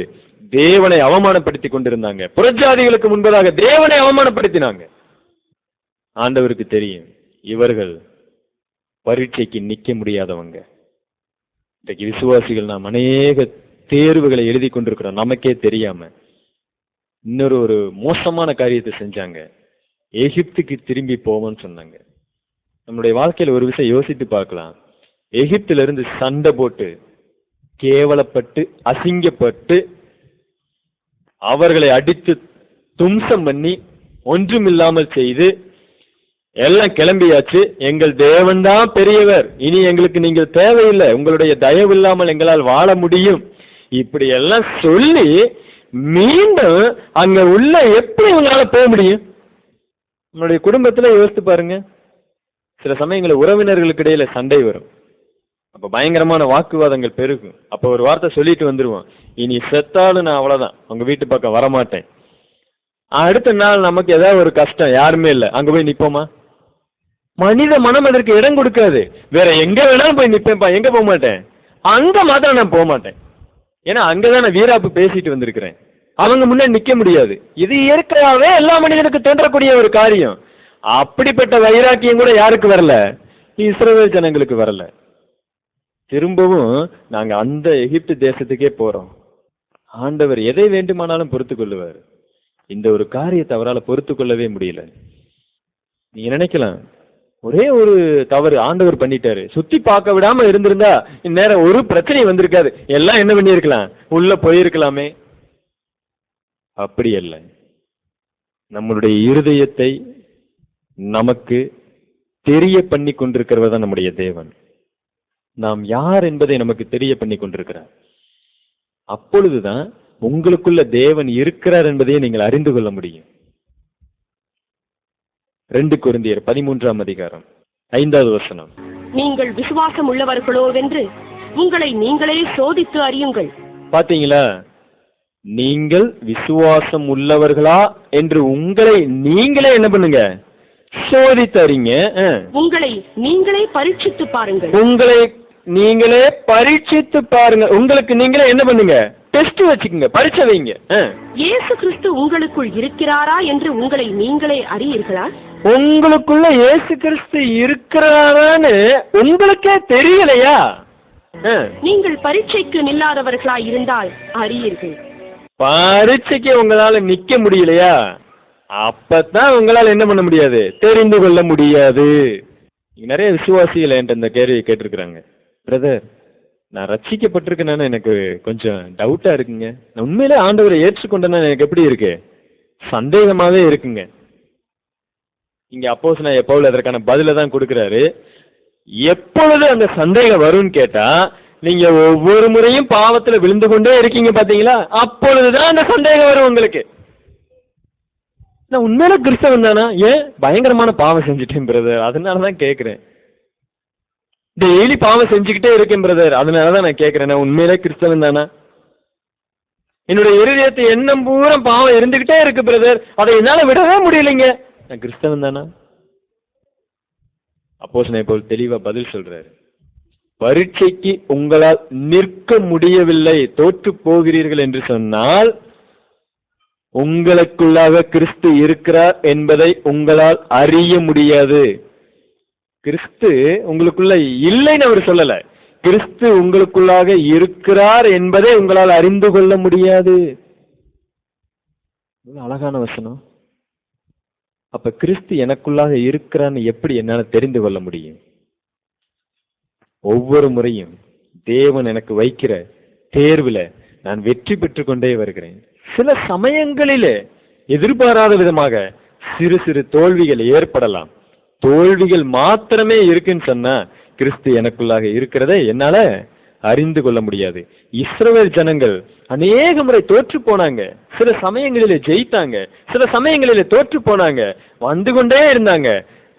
தேவனை அவமானப்படுத்தி கொண்டிருந்தாங்க. புறஜாதிகளுக்கு முன்பதாக தேவனை அவமானப்படுத்தினாங்க. ஆண்டவருக்கு தெரியும் இவர்கள் பரீட்சைக்கு நிக்க முடியாதவங்க. இன்றைக்கு விசுவாசிகள் நாம் அநேக தேர்வுகளை எழுதி கொண்டிருக்கிறோம் நமக்கே தெரியாம. இன்னொரு மோசமான காரியத்தை செஞ்சாங்க. எகிப்துக்கு திரும்பி போவோம்னு சொன்னாங்க. நம்முடைய வாழ்க்கையில் ஒரு விஷயம் யோசித்து பார்க்கலாம். எகிப்தில இருந்து சண்டை போட்டு கேவலப்பட்டு அசிங்கப்பட்டு அவர்களை அடித்து தும்சம் பண்ணி ஒன்றுமில்லாமல் செய்து எல்லாம் கிளம்பியாச்சு. எங்கள் தேவன் தான் பெரியவர், இனி எங்களுக்கு நீங்கள் தேவையில்லை, உங்களுடைய தயவு இல்லாமல் எங்களால் வாழ முடியும், இப்படி எல்லாம் சொல்லி மீண்டும் அங்க உள்ள எப்படி உங்களால போக முடியும்? நம்மளுடைய குடும்பத்துல யோசித்து பாருங்க. சில சமயங்களில் உறவினர்களுக்கு இடையில சண்டை வரும். அப்ப பயங்கரமான வாக்குவாதங்கள் பெருகும். அப்ப ஒரு வார்த்தை சொல்லிட்டு வந்துருவோம், இனி செத்தாலும் நான் அவ்வளவுதான், உங்க வீட்டு பக்கம் வரமாட்டேன். அடுத்த நாள் நமக்கு ஏதாவது ஒரு கஷ்டம், யாருமே இல்லை, அங்க போய் நிப்போமா? மனித மனம் அதற்கு இடம் கொடுக்காது. வேற எங்க வேணாலும் போய் நிப்பேன்ப்பா, எங்க போக மாட்டேன், அங்க மாத்திரம் நான் போக மாட்டேன். ஏன்னா அங்கதான் நான் வீராப்பு பேசிட்டு வந்திருக்கிறேன், அவங்க முன்னாடி நிக்க முடியாது. இது இயற்கையாவே எல்லா மனிதனுக்கு தோன்றக்கூடிய ஒரு காரியம். அப்படிப்பட்ட வைராக்கியம் கூட யாருக்கு வரல? இஸ்ரவேல் ஜனங்களுக்கு வரல. திரும்பவும் நாங்க அந்த எகிப்து தேசத்துக்கே போறோம். ஆண்டவர் எதை வேண்டுமானாலும் பொறுத்து கொள்ளுவார். இந்த ஒரு காரியத்தை அவரால் பொறுத்து கொள்ளவே முடியல. நீங்க நினைக்கலாம், ஒரே ஒரு தவறு ஆண்டவர் பண்ணிட்டாரு, சுத்தி பார்க்க விடாம இருந்திருந்தா இந்நேரம் ஒரு பிரச்சனை வந்திருக்காது, எல்லாம் என்ன பண்ணியிருக்கலாம், உள்ள போயிருக்கலாமே. அப்படி அல்ல. நம்மளுடைய இருதயத்தை நமக்கு தெரிய பண்ணி கொண்டிருக்கிறவர் தான் நம்முடைய தேவன். நாம் யார் என்பதை நமக்கு தெரிய பண்ணி கொண்டிருக்கிறார். அப்பொழுதுதான் உங்களுக்குள்ள தேவன் இருக்கிறார் என்பதையே நீங்கள் அறிந்து கொள்ள முடியும். 2 கொரிந்தியர் 13ஆம் அதிகாரம் 5வது வசனம். நீங்கள் விசுவாசம் உள்ளவர்களோவென்று உங்களை நீங்களே சோதித்து அறியுங்கள். பாத்தீங்களா? நீங்கள் விசுவாசம் உள்ளவர்களா என்று உங்களை நீங்களே என்ன பண்ணுங்க? சோதித்தறிங்க. உங்களை நீங்களே பரீட்சித்து பாருங்கள். உங்களை நீங்களே பரீட்சித்து பாருங்க. உங்களுக்கு நீங்களே என்ன பண்ணுங்க? டெஸ்ட் வச்சுக்கோங்க, பரீட்சை வைங்க. இயேசு கிறிஸ்து உங்களுக்குள் இருக்கிறாரா என்று உங்களை நீங்களே அறியீர்களா? உங்களுக்குள்ள இயேசு கிறிஸ்து இருக்கிறாரான்னு உங்களுக்கே தெரியலையா? நீங்கள் பரீட்சைக்கு நில்லாதவர்களாய் இருந்தால் அறியீர்கள். பரீட்சைக்கு உங்களால நிக்க முடியலையா? அப்பதான் உங்களால் என்ன பண்ண முடியாது? தெரிந்து கொள்ள முடியாது. நிறைய விசுவாசிகள் என்கிட்ட இந்த கேள்வியை கேட்டிருக்கிறாங்க. பிரதர், நான் ரட்சிக்கப்பட்டிருக்கேன்னு எனக்கு கொஞ்சம் டவுட்டா இருக்குங்க, நான் உண்மையிலே ஆண்டவரை ஏற்றுக்கொண்டேன்னா எனக்கு எப்படி இருக்கு? சந்தேகமாவே இருக்குங்க. இங்க அப்போஸ்தலனாகிய பவுல் அதற்கான பதில தான் கொடுக்கிறாரு. எப்பொழுது அந்த சந்தேகம் வரும்னு கேட்டா, நீங்க ஒவ்வொரு முறையும் பாவத்துல விழுந்து கொண்டே இருக்கீங்க பாத்தீங்களா, அப்பொழுதுதான் அந்த சந்தேகம் வரும் உங்களுக்கு. நான் உண்மையில கிறிஸ்தவன் தானா? ஏன் பயங்கரமான பாவம் செஞ்சுட்டேன் பிரதர், அதனாலதான் கேட்கிறேன். டெய்லி பாவம் செஞ்சுக்கிட்டே இருக்கேன் பிரதர், அதனாலதான் நான் கேட்கிறேன், நான் உண்மையிலே கிறிஸ்தவன் தானா? என்னுடைய இருதயத்தை எண்ணம் பூரா பாவம் இருந்துகிட்டே இருக்கு பிரதர், அதை என்னால விடவே முடியலைங்க, நான் கிறிஸ்தவன் தானா? அப்போஸ்தலன் பவுல் தெளிவா பதில் சொல்றாரு. பரீட்சைக்கு உங்களால் நிற்க முடியவில்லை, தோற்று போகிறீர்கள் என்று சொன்னால் உங்களுக்குள்ளாக கிறிஸ்து இருக்கிறார் என்பதை உங்களால் அறிய முடியாது. கிறிஸ்து உங்களுக்குள்ள இல்லைன்னு அவர் சொல்லல, கிறிஸ்து உங்களுக்குள்ளாக இருக்கிறார் என்பதை உங்களால் அறிந்து கொள்ள முடியாது. அழகான வசனம். அப்ப கிறிஸ்து எனக்குள்ளாக இருக்கிறான்னு எப்படி என்னால தெரிந்து கொள்ள முடியும்? ஒவ்வொரு முறையும் தேவன் எனக்கு வைக்கிற தேர்வுல நான் வெற்றி பெற்று கொண்டே வருகிறேன். சில சமயங்களிலே எதிர்பாராத விதமாக சிறு சிறு தோல்விகள் ஏற்படலாம். தோல்விகள் மாத்திரமே இருக்குன்னு சொன்னா கிறிஸ்து எனக்குள்ளாக இருக்கிறதை என்னால அறிந்து கொள்ள முடியாது. இஸ்ரவேல் ஜனங்கள் அநேக முறை தோற்று போனாங்க. சில சமயங்களிலே ஜெயித்தாங்க, சில சமயங்களிலே தோற்று போனாங்க, வந்து கொண்டே இருந்தாங்க.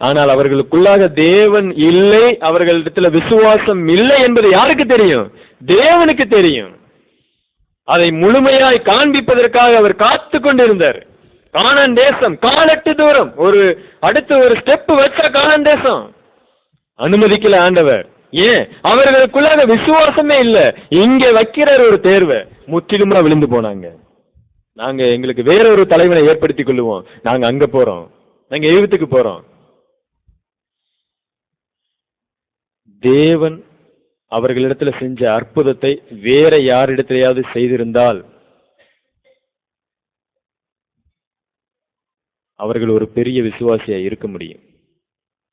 ஆனால் அவர்களுக்குள்ளாக தேவன் இல்லை, அவர்களிடத்துல விசுவாசம் இல்லை என்பது யாருக்கு தெரியும்? தேவனுக்கு தெரியும். அதை முழுமையாய் காண்பிப்பதற்காக அவர் காத்து கொண்டிருந்தார். கானான் தேசம் காலெட்டு தூரம், அடுத்த ஒரு ஸ்டெப் வச்ச கானான் தேசம் அனுமதிக்கல ஆண்டவர். ஏன்? அவர்களுக்குள்ளாக விசுவாசமே இல்லை. இங்க வைக்கிறார் ஒரு தேர்வை, முற்றிலுமா விழுந்து போனாங்க. நாங்க எங்களுக்கு வேற ஒரு தலைவனை ஏற்படுத்திக் கொள்ளுவோம், நாங்க அங்க போறோம், நாங்க எகிப்துக்கு போறோம். தேவன் அவர்களிடத்துல செஞ்ச அற்புதத்தை வேற யாரிடத்திலேயாவது செய்திருந்தால் அவர்கள் ஒரு பெரிய விசுவாசியா இருக்க முடியும்.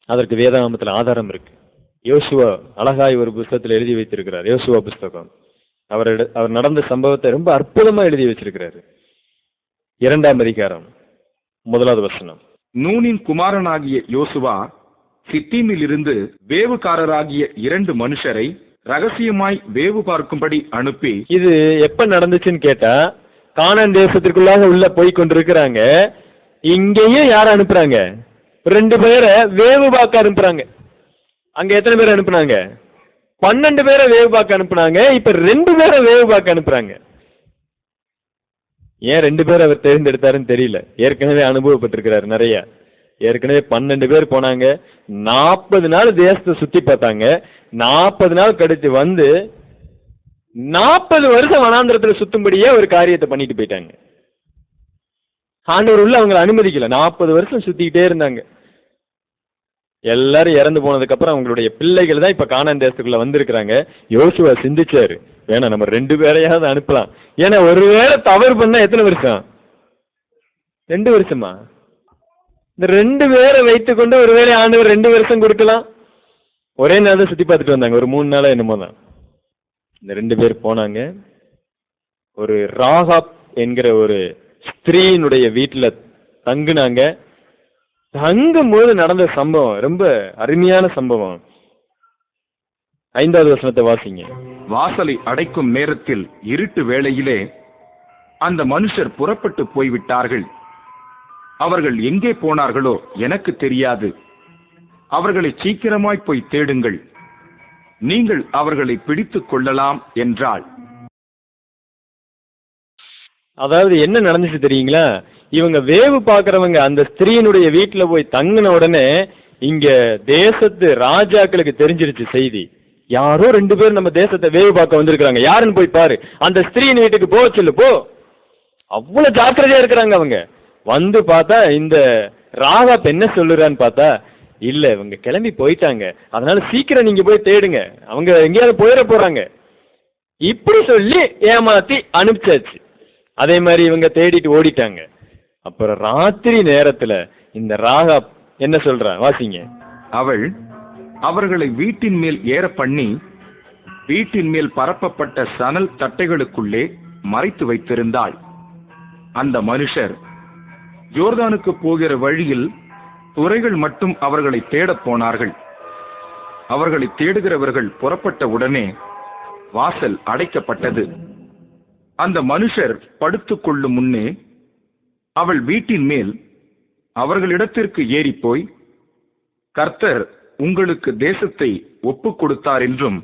அதற்கு வேதாகமத்துல ஆதாரம் இருக்கு. யோசுவா அழகாய் ஒரு புஸ்தகத்தில் எழுதி வைத்திருக்கிறார். யோசுவா புஸ்தகம் அவர் நடந்த சம்பவத்தை ரொம்ப அற்புதமா எழுதி வச்சிருக்கிறாரு. 2ஆம் அதிகாரம் 1வது வசனம். நூனின் குமாரனாகிய யோசுவா சித்தீமில் இருந்து வேவுகாரராகிய 2 மனுஷரை ரகசியமாய் வேவு பார்க்கும்படி அனுப்பி. இது எப்ப நடந்துச்சுன்னு கேட்டா, கானான் தேசத்திற்குள்ளாக உள்ள போய் கொண்டிருக்கிறாங்க. இங்கேயும் யார அனுப்புறாங்க? 2 பேரை வேவு பார்க்க அனுப்புறாங்க. அங்க எத்தனை பேர் அனுப்புனாங்க? 12 பேரை வேவு பார்க்க அனுப்புனாங்க. இப்ப 2 பேரை வேவு பார்க்க அனுப்புறாங்க. ஏன் 2 பேர் அவர் தேர்ந்தெடுத்தாருன்னு தெரியல. ஏற்கனவே அனுபவப்பட்டிருக்கிறாரு நிறைய. ஏற்கனவே 12 பேர் போனாங்க. 40 நாள் தேசத்தை சுத்தி பார்த்தாங்க. 40 நாள் கழித்து வந்து 40 வருஷம் வனாந்திரத்துல சுத்தும்படியே ஒரு காரியத்தை பண்ணிட்டு போயிட்டாங்க. ஆண்டவர் உள்ள அவங்களை அனுமதிக்கல. 40 வருஷம் சுத்திக்கிட்டே இருந்தாங்க. எல்லாரும் இறந்து போனதுக்கு அப்புறம் அவங்களுடைய பிள்ளைகள் தான் இப்ப கானான் தேசத்துக்குள்ள வந்திருக்கிறாங்க. யோசுவா சிந்திச்சாரு, வேணா நம்ம 2 பேரையாவது அனுப்பலாம். ஏன்னா ஒருவேளை தவறு பண்ணா எத்தனை வருஷம்? 2 வருஷமா? இந்த 2 பேரை வைத்துக் கொண்டு ஒருவேளை ஆண்டவர் 2 வருஷம் கொடுக்கலாம். ஒரே நாள் தான் சுத்தி பார்த்துட்டு வந்தாங்க, ஒரு 3 நாளா என்னமோ தான். இந்த 2 பேர் போனாங்க. ஒரு ராகாப் என்கிற ஒரு ஸ்திரீனுடைய வீட்டுல தங்குனாங்க. தங்கும் போது நடந்த சம்பவம் ரொம்ப அருமையான சம்பவம். 5வது வசனத்தை வாசிங்க. வாசலை அடைக்கும் நேரத்தில் இருட்டு வேளையிலே அந்த மனுஷர் புறப்பட்டு போய்விட்டார்கள். அவர்கள் எங்கே போனார்களோ எனக்கு தெரியாது. அவர்களை சீக்கிரமாய் போய் தேடுங்கள், நீங்கள் அவர்களை பிடித்துக் கொள்ளலாம் என்றாள். அதாவது என்ன நடந்துச்சு தெரியுங்களா? இவங்க வேவு பார்க்கறவங்க அந்த ஸ்திரீனுடைய வீட்டுல போய் தங்கின உடனே இங்க தேசத்து ராஜாக்களுக்கு தெரிஞ்சிருச்சு செய்தி. யாரோ 2 பேர் நம்ம தேசத்தை வேவு பார்க்க வந்திருக்கிறாங்க, யாருன்னு போய் பாரு, அந்த ஸ்திரீயின் வீட்டுக்கு போ சொல்லு போ. அவ்வளவு ஜாக்கிரதையா இருக்கிறாங்க அவங்க. வந்து பார்த்தா இந்த ராகாப் என்ன சொல்லுறான்னு பார்த்தா, இல்ல இவங்க கிளம்பி போயிட்டாங்க, அதனால சீக்கிரம் நீங்க போய் தேடுங்க, அவங்க எங்கேயாவது போயிட போறாங்க இப்படி சொல்லி ஏமாத்தி அனுப்பிச்சாச்சு. அதே மாதிரி இவங்க தேடிட்டு ஓடிட்டாங்க. அப்புறம் ராத்திரி நேரத்துல இந்த ராகாப் என்ன சொல்றா வாசிங்க. அவள் அவர்களை வீட்டின் மேல் ஏற பண்ணி வீட்டின் மேல் பரப்பப்பட்ட சணல் தட்டைகளுக்குள்ளே மறைத்து வைத்திருந்தாள். அந்த மனுஷர் யோர்தானுக்கு போகிற வழியில் துரைகள் மட்டும் அவர்களை தேடப் போனார்கள். அவர்களை தேடுகிறவர்கள் புறப்பட்ட உடனே வாசல் அடைக்கப்பட்டது. அந்த மனுஷர் படுத்துக் கொள்ளும் முன்னே அவள் வீட்டின் மேல் அவர்களிடத்திற்கு ஏறி போய், கர்த்தர் உங்களுக்கு தேசத்தை ஒப்புக் கொடுத்தார் என்றும்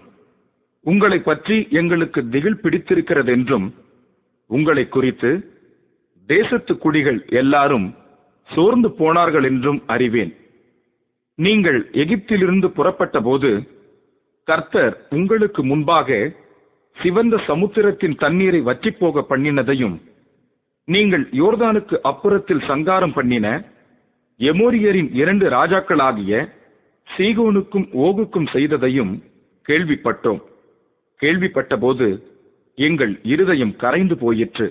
உங்களை பற்றி எங்களுக்கு திகில் பிடித்திருக்கிறதென்றும் உங்களை குறித்து தேசத்து குடிகள் எல்லாரும் சோர்ந்து போனார்கள் என்றும் அறிவேன். நீங்கள் எகிப்திலிருந்து புறப்பட்ட போது கர்த்தர் உங்களுக்கு முன்பாக சிவந்த சமுத்திரத்தின் தண்ணீரை வற்றிப்போக பண்ணினதையும், நீங்கள் யோர்தானுக்கு அப்புறத்தில் சங்காரம் பண்ணின எமோரியரின் 2 ராஜாக்களாகிய சீகோனுக்கும் ஓகுக்கும் செய்ததையும் கேள்விப்பட்டோம். கேள்விப்பட்ட போது எங்கள் இருதயம் கரைந்து போயிற்று.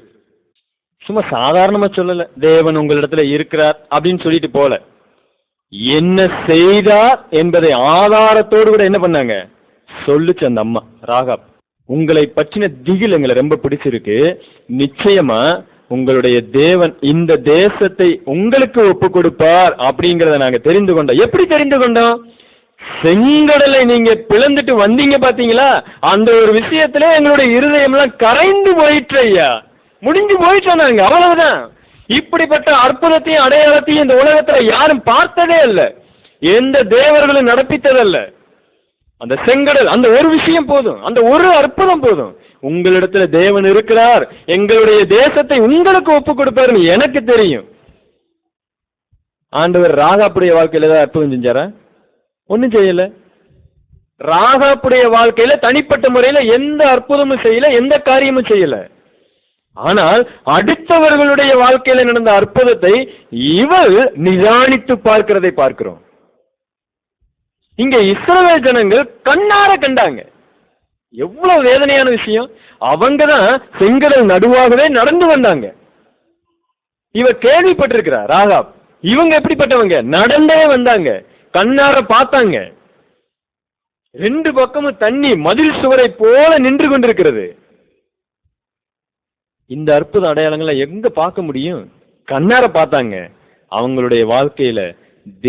சும்மா சாதாரணமா சொல்லல, தேவன் உங்களிடத்துல இருக்கிறார் அப்படின்னு சொல்லிட்டு போல, என்ன செய்தார் என்பதை ஆதாரத்தோடு கூட என்ன பண்ணாங்க சொல்லுச்சு அந்த அம்மா ராகாப், உங்களை பற்றின திகில் எங்களை ரொம்ப பிடிச்சிருக்கு. நிச்சயமா உங்களுடைய தேவன் இந்த தேசத்தை உங்களுக்கு ஒப்பு கொடுப்பார் அப்படிங்கிறத நாங்க தெரிந்து கொண்டோம். எப்படி தெரிந்து கொண்டோம்? செங்கடலை நீங்க பிளந்துட்டு வந்தீங்க பாத்தீங்களா, அந்த ஒரு விஷயத்துல எங்களுடைய இருதயம் எல்லாம் கரைந்து போயிற்று ஐயா, முடிஞ்சு போயிட்டோம் நாங்க, அவ்வளவுதான். இப்படிப்பட்ட அற்புதத்தையும் அடையாளத்தையும் இந்த உலகத்துல யாரும் பார்த்ததே இல்லை, எந்த தேவர்களும் நடப்பித்ததல்ல. அந்த செங்கடல், அந்த ஒரு விஷயம் போதும், அந்த ஒரு அற்புதம் போதும். உங்களிடத்துல தேவன் இருக்கிறார், எங்களுடைய தேசத்தை உங்களுக்கு ஒப்பு கொடுப்பாருன்னு எனக்கு தெரியும். ஆண்டவர் ராகாப்புடைய வாழ்க்கையில ஏதாவது அற்புதம் செஞ்சாரா? ஒன்னும் செய்யல. ராகாப்புடைய வாழ்க்கையில தனிப்பட்ட முறையில எந்த அற்புதமும் செய்யல, எந்த காரியமும் செய்யல. ஆனால் அடுத்தவர்களுடைய வாழ்க்கையில நடந்த அற்புதத்தை இவள் நிதானித்து பார்க்கிறதை பார்க்கிறோம். இங்க இஸ்ரவேல் ஜனங்கள் கண்ணார கண்டாங்க. எவ்வளவு வேதனையான விஷயம். அவங்க தான் செங்கடல் நடுவாகவே நடந்து வந்தாங்க. இவ கேள்விப்பட்டிருக்கிறார் ராகாப். இவங்க எப்படிப்பட்டவங்க? நடந்தே வந்தாங்க, கண்ணார பார்த்தாங்க. ரெண்டு பக்கமும் தண்ணி மதில் சுவரை போல நின்று கொண்டிருக்கிறது. இந்த அற்புத அடையாளங்களை எங்க பார்க்க முடியும்? கண்ணார பார்த்தாங்க. அவங்களுடைய வாழ்க்கையில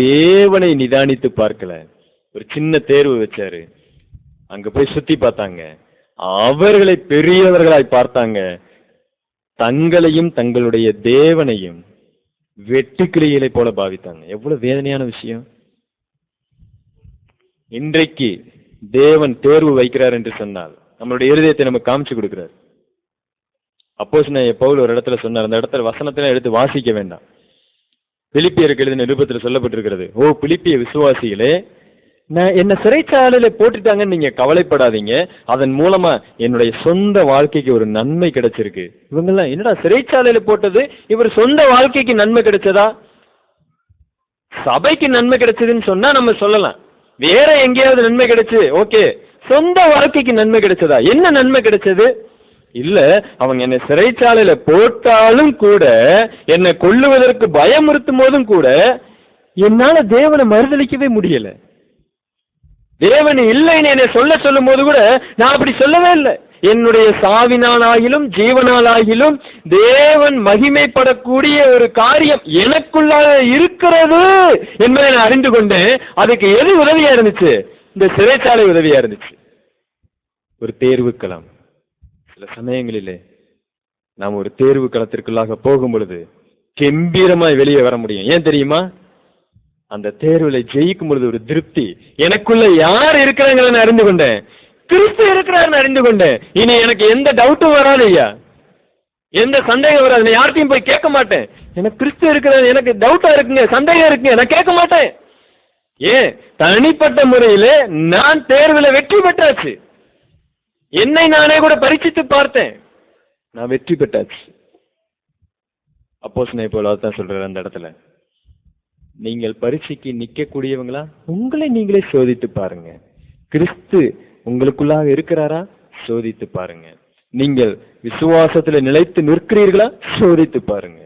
தேவனை நிதானித்து பார்க்கல. ஒரு சின்ன தேர்வு வச்சாரு, அங்க போய் சுத்தி பார்த்தாங்க. அவர்களை பெரியவர்களாய் பார்த்தாங்க. தங்களையும் தங்களுடைய தேவனையும் வெட்டுக்கிளிகளை போல பாவித்தாங்க. எவ்வளவு வேதனையான விஷயம். இன்றைக்கு தேவன் தேர்வு வைக்கிறார் என்று சொன்னால் நம்மளுடைய இருதயத்தை நமக்கு காமிச்சு கொடுக்கிறார். அப்போஸ்தலனாகிய பவுல் ஒரு இடத்துல சொன்னார், அந்த இடத்துல வசனத்தில எடுத்து வாசிக்க வேண்டாம். பிலிப்பியருக்கு எழுதின நிருபத்தில் சொல்லப்பட்டிருக்கிறது, ஓ பிலிப்பிய விசுவாசிகளே, நான் என்ன சிறைச்சாலையில போட்டுட்டாங்கன்னு நீங்க கவலைப்படாதீங்க. அதன் மூலமா என்னுடைய சொந்த வாழ்க்கைக்கு ஒரு நன்மை கிடைச்சிருக்கு. இவங்கெல்லாம் என்னடா சிறைச்சாலையில போட்டது, இவர் சொந்த வாழ்க்கைக்கு நன்மை கிடைச்சதா? சபைக்கு நன்மை கிடைச்சதுன்னு சொன்னா நம்ம சொல்லலாம், வேற எங்கேயாவது நன்மை கிடைச்சு ஓகே. சொந்த வாழ்க்கைக்கு நன்மை கிடைச்சதா? என்ன நன்மை கிடைச்சது? இல்ல, அவங்க என்னை சிறைச்சாலையில போட்டாலும் கூட, என்னை கொல்லுவதற்கு பயமுறுத்தும் போதும் கூட என்னால தேவனை மறுதளிக்கவே முடியல. தேவன் இல்லைன்னு என்னை சொல்லும் போது கூட நான் அப்படி சொல்லவே இல்லை. என்னுடைய சாவினாலாகிலும் ஜீவனாலாகிலும் தேவன் மகிமைப்படக்கூடிய ஒரு காரியம் எனக்குள்ளாக இருக்கிறது என்பதை நான் அறிந்து கொண்டேன். அதுக்கு எது உதவியா இருந்துச்சு? இந்த சிறைச்சாலை உதவியா இருந்துச்சு. ஒரு தேர்வு களம். சில சமயங்களிலே நாம் ஒரு தேர்வு களத்திற்குள்ளாக போகும் பொழுது கம்பீரமாய் வெளியே வர முடியும். ஏன் தெரியுமா? அந்த தேர்வுல ஜெயிக்கும் பொழுது ஒரு திருப்தி. எனக்குள்ள யார் இருக்கிறாங்கன்னு அறிந்து கொண்டேன், கிறிஸ்து இருக்கிறாருன்னு அறிந்து கொண்டேன். இனி எனக்கு எந்த டவுட்டும் வராது ஐயா, எந்த சந்தேகம் வராது. நான் யார்ட்டையும் போய் கேட்க மாட்டேன், எனக்கு கிறிஸ்து இருக்கிறாரு, எனக்கு டவுட்டா இருக்குங்க, சந்தேகம் இருக்குங்க, நான் கேட்க மாட்டேன். ஏன்? தனிப்பட்ட முறையில நான் தேர்வுல வெற்றி பெற்றாச்சு. என்னை நானே கூட பரீட்சித்து பார்த்தேன், நான் வெற்றி பெற்றாச்சு. அப்போஸ்தலனாகிய பவுல் தான் சொல்றாரு அந்த இடத்துல, நீங்கள் பரீட்சைக்கு நிற்கக்கூடியவங்களா? உங்களை நீங்களே சோதித்து பாருங்க. கிறிஸ்து உங்களுக்குள்ளாக இருக்கிறாரா? சோதித்து பாருங்க. நீங்கள் விசுவாசத்துல நிலைத்து நிற்கிறீர்களா? சோதித்து பாருங்க.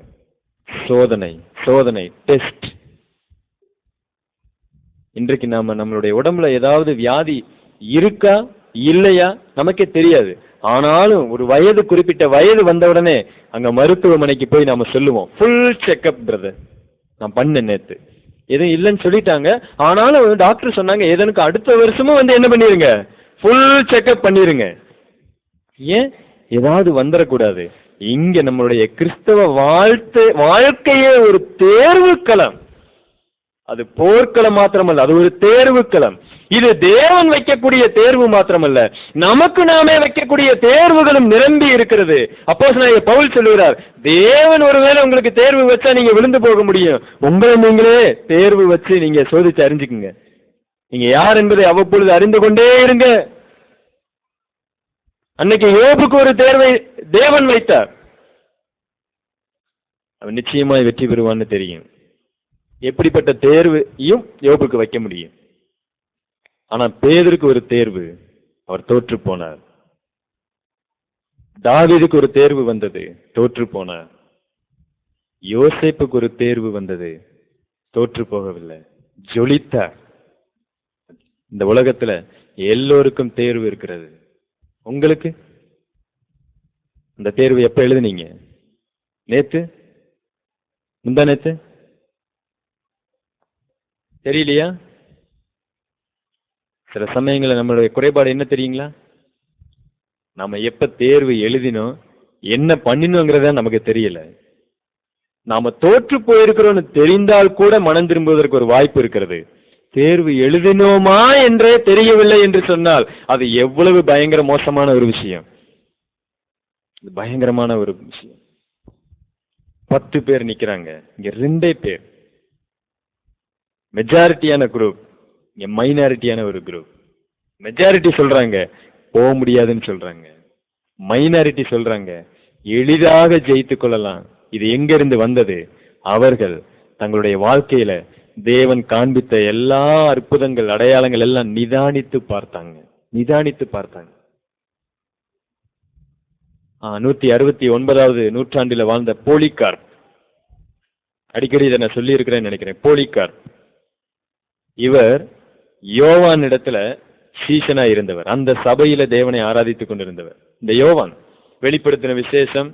சோதனை, சோதனை, டெஸ்ட். இன்றைக்கு நாம நம்மளுடைய உடம்புல ஏதாவது வியாதி இருக்கா இல்லையா நமக்கே தெரியாது. ஆனாலும் ஒரு வயது, குறிப்பிட்ட வயது வந்தவுடனே அங்க மருத்துவமனைக்கு போய் நாம சொல்லுவோம், ஃபுல் செக்அப் பிரதர், நான் பண்ணேன் நேத்து, எதுவும் இல்லைன்னு சொல்லிட்டாங்க. ஆனாலும் டாக்டர் சொன்னாங்க எதனுக்கு அடுத்த வருஷமும் வந்து என்ன பண்ணிருங்க, ஃபுல் செக்அப் பண்ணிருங்க. ஏன்? ஏதாவது வந்துடக்கூடாது. இங்க நம்மளுடைய கிறிஸ்தவ வாழ்க்கையே ஒரு தேர்வு களம். அது போர்க்களம் மாத்திரமல்ல, அது ஒரு தேர்வு களம். இது தேவன் வைக்கக்கூடிய தேர்வு மாத்திரமல்ல, நமக்கு நாமே வைக்கக்கூடிய தேர்வுகளும் நிரம்பி இருக்கிறது. அப்போஸ்தலனாகிய பவுல் சொல்லுகிறார், தேவன் ஒருவேளை உங்களுக்கு தேர்வு வச்சா நீங்க விழுந்து போக முடியும். உங்களை நீங்களே தேர்வு வச்சு நீங்க சோதிச்சு அறிஞ்சுக்குங்க. நீங்க யார் என்பதை அவ்வப்பொழுது அறிந்து கொண்டே இருங்க. அன்னைக்கு யோபுக்கு ஒரு தேர்வை தேவன் வைத்தார். அவன் நிச்சயமாய் வெற்றி பெறுவான்னு தெரியும். எப்படிப்பட்ட தேர்வையும் யோபுக்கு வைக்க முடியும். ஆனா பேதுருக்கு ஒரு தேர்வு, அவர் தோற்று போனார். தாவீதுக்கு ஒரு தேர்வு வந்தது, தோற்று போனார். யோசேப்புக்கு ஒரு தேர்வு வந்தது, தோற்று போகவில்லை, ஜொலித்தார். இந்த உலகத்துல எல்லோருக்கும் தேர்வு இருக்கிறது. உங்களுக்கு அந்த தேர்வு எப்ப எழுதுனீங்க? நேத்து? முந்தா நேத்து? தெரியலையா? சில சமயங்களில் நம்மளுடைய குறைபாடு என்ன தெரியுங்களா? நாம எப்ப தேர்வு எழுதினோம், என்ன பண்ணினோங்கிறத நமக்கு தெரியல. நாம தோற்று போயிருக்கிறோம்னு தெரிந்தால் கூட மனம் திரும்புவதற்கு ஒரு வாய்ப்பு இருக்கிறது. தேர்வு எழுதினோமா என்றே தெரியவில்லை என்று சொன்னால் அது எவ்வளவு பயங்கர மோசமான ஒரு விஷயம். பயங்கரமான ஒரு விஷயம். 10 பேர் நிக்கிறாங்க, இங்க 2 பேர். மெஜாரிட்டியான குரூப், இங்க மைனாரிட்டியான ஒரு குரூப். மெஜாரிட்டி சொல்றாங்க போக முடியாதுன்னு சொல்றாங்க, மைனாரிட்டி சொல்றாங்க எளிதாக ஜெயித்துக் கொள்ளலாம். இது எங்க இருந்து வந்தது? அவர்கள் தங்களுடைய வாழ்க்கையில தேவன் காண்பித்த எல்லா அற்புதங்கள், அடையாளங்கள் எல்லாம் நிதானித்து பார்த்தாங்க. 169வது நூற்றாண்டில வாழ்ந்த போலிகார்ப், அடிக்கடி இதை நான் சொல்லி இருக்கிறேன்னு நினைக்கிறேன். போலிகார்ப் இவர் யோவான் இடத்துல சீஷனா இருந்தவர், அந்த சபையில தேவனை ஆராதித்துக் கொண்டிருந்தவர். இந்த யோவான் வெளிப்படுத்தின விசேஷம்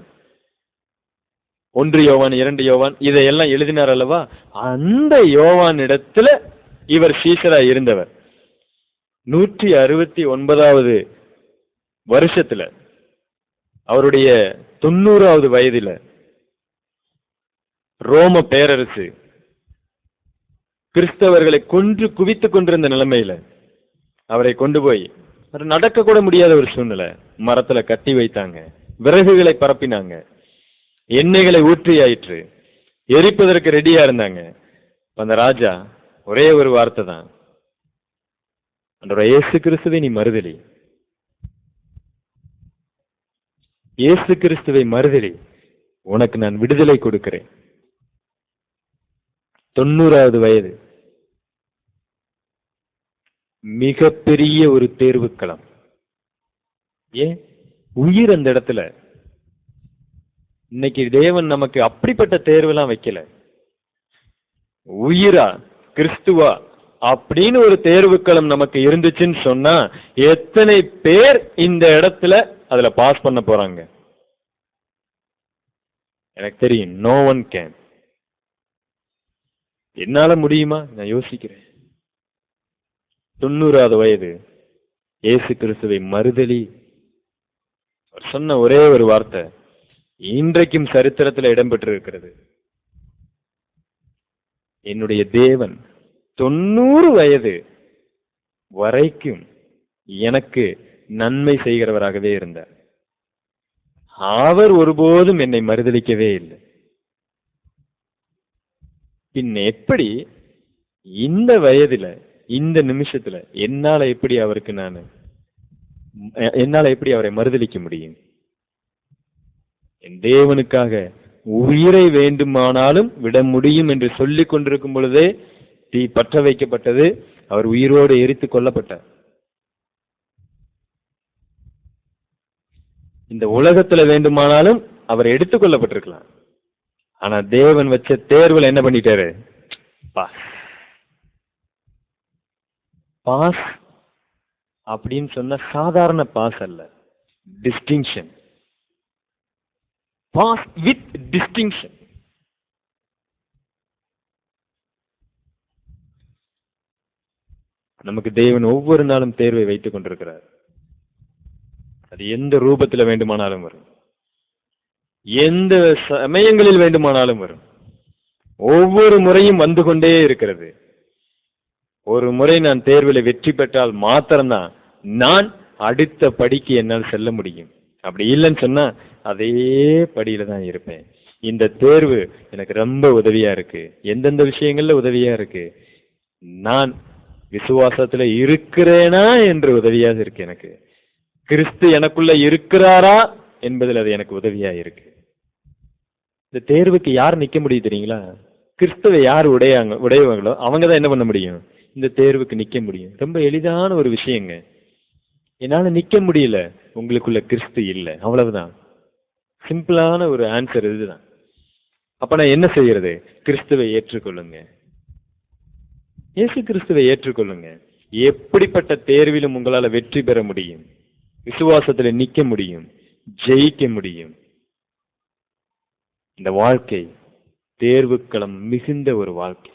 1 யோவான் 2 யோவான் இதையெல்லாம் எழுதினார் அல்லவா, அந்த யோவான் இடத்துல இவர் சீஷரா இருந்தவர். 169வது வருஷத்துல அவருடைய 90வது வயதில ரோம பேரரசு கிறிஸ்தவர்களை கொன்று குவித்துக் கொண்டிருந்த நிலைமையில அவரை கொண்டு போய் நடக்க கூட முடியாத ஒரு சூழ்நிலை, மரத்துல கட்டி வைத்தாங்க, விறகுகளை பரப்பினாங்க, எண்ணெய்களை ஊற்றி ஆயிற்று, எரிப்பதற்கு ரெடியா இருந்தாங்க. அந்த ராஜா ஒரே ஒரு வார்த்தை தான், இயேசு கிறிஸ்துவை நீ மறுதலி, இயேசு கிறிஸ்துவை மறுதலி, உனக்கு நான் விடுதலை கொடுக்கிறேன். 90வது வயது, மிகப்பெரிய ஒரு தேர்வுக்களம். ஏன் உயிர் அந்த இடத்துல. இன்னைக்கு தேவன் நமக்கு அப்படிப்பட்ட தேர்வெல்லாம் வைக்கல. உயிரா கிறிஸ்துவா அப்படின்னு ஒரு தேர்வுக்களம் நமக்கு இருந்துச்சுன்னு சொன்னா எத்தனை பேர் இந்த இடத்துல அதுல பாஸ் பண்ண போறாங்க? எனக்கு தெரியும், நோ ஒன் கேன். என்னால முடியுமா? நான் யோசிக்கிறேன். 90வது வயது, இயேசு கிறிஸ்துவை மறுதலி. அவர் சொன்ன ஒரே ஒரு வார்த்தை இன்றைக்கும் சரித்திரத்தில் இடம்பெற்றிருக்கிறது. என்னுடைய தேவன் 90 வயது வரைக்கும் எனக்கு நன்மை செய்கிறவராகவே இருந்தார். அவர் ஒருபோதும் என்னை மறுதலிக்கவே இல்லை. பின் எப்படி இந்த வயதுல இந்த நிமிஷத்துல என்னால எப்படி அவரை மறுதலிக்க முடியும்? என் தேவனுக்காக உயிரை வேண்டுமானாலும் விட முடியும் என்று சொல்லிக் கொண்டிருக்கும் பொழுதே தீ பற்ற வைக்கப்பட்டது, அவர் உயிரோடு எரித்து கொல்லப்பட்டார். இந்த உலகத்துல வேண்டுமானாலும் அவர் எடுத்துக் கொள்ளப்பட்டிருக்கலாம். ஆனா தேவன் வச்ச தேர்வுல என்ன பண்ணிட்டாரு? பாஸ் அப்படின்னு சொன்ன சாதாரண பாஸ் அல்ல, டிஸ்டிங்ஷன். Pass with distinction. நமக்கு தேவன் ஒவ்வொரு நாளும் தேர்வை வைத்துக் கொண்டிருக்கிறார். அது எந்த ரூபத்தில் வேண்டுமானாலும் வரும், எந்த சமயங்களில் வேண்டுமானாலும் வரும். ஒவ்வொரு முறையும் வந்து கொண்டே இருக்கிறது. ஒரு முறை நான் தேர்வில் வெற்றி பெற்றால் மாத்திரம்தான் நான் அடுத்த படிக்கு என்னால் செல்ல முடியும். அப்படி இல்லைன்னு சொன்னா அதே படியில தான் இருப்பேன். இந்த தேர்வு எனக்கு ரொம்ப உதவியா இருக்கு. எந்தெந்த விஷயங்கள்ல உதவியா இருக்கு? நான் விசுவாசத்துல இருக்கிறேனா என்று உதவியாக இருக்கு. எனக்கு கிறிஸ்து எனக்குள்ள இருக்கிறாரா என்பதில் அது எனக்கு உதவியா இருக்கு. இந்த தேர்வுக்கு யார் நிக்க முடியும் தெரியுங்களா? கிறிஸ்துவை யார் உடையவங்களோ அவங்க தான் என்ன பண்ண முடியும்? இந்த தேர்வுக்கு நிக்க முடியும். ரொம்ப எளிதான ஒரு விஷயங்க. என்னால நிக்க முடியல, உங்களுக்குள்ள கிறிஸ்து இல்லை, அவ்வளவுதான். சிம்பிளான ஒரு ஆன்சர் இதுதான். அப்ப நான் என்ன செய்யறது? கிறிஸ்துவை ஏற்றுக்கொள்ளுங்க, இயேசு கிறிஸ்துவை ஏற்றுக்கொள்ளுங்க. எப்படிப்பட்ட தேர்விலும் உங்களால வெற்றி பெற முடியும், விசுவாசத்துல நிக்க முடியும், ஜெயிக்க முடியும். இந்த வாழ்க்கை தேர்வுக்களம் மிகுந்த ஒரு வாழ்க்கை.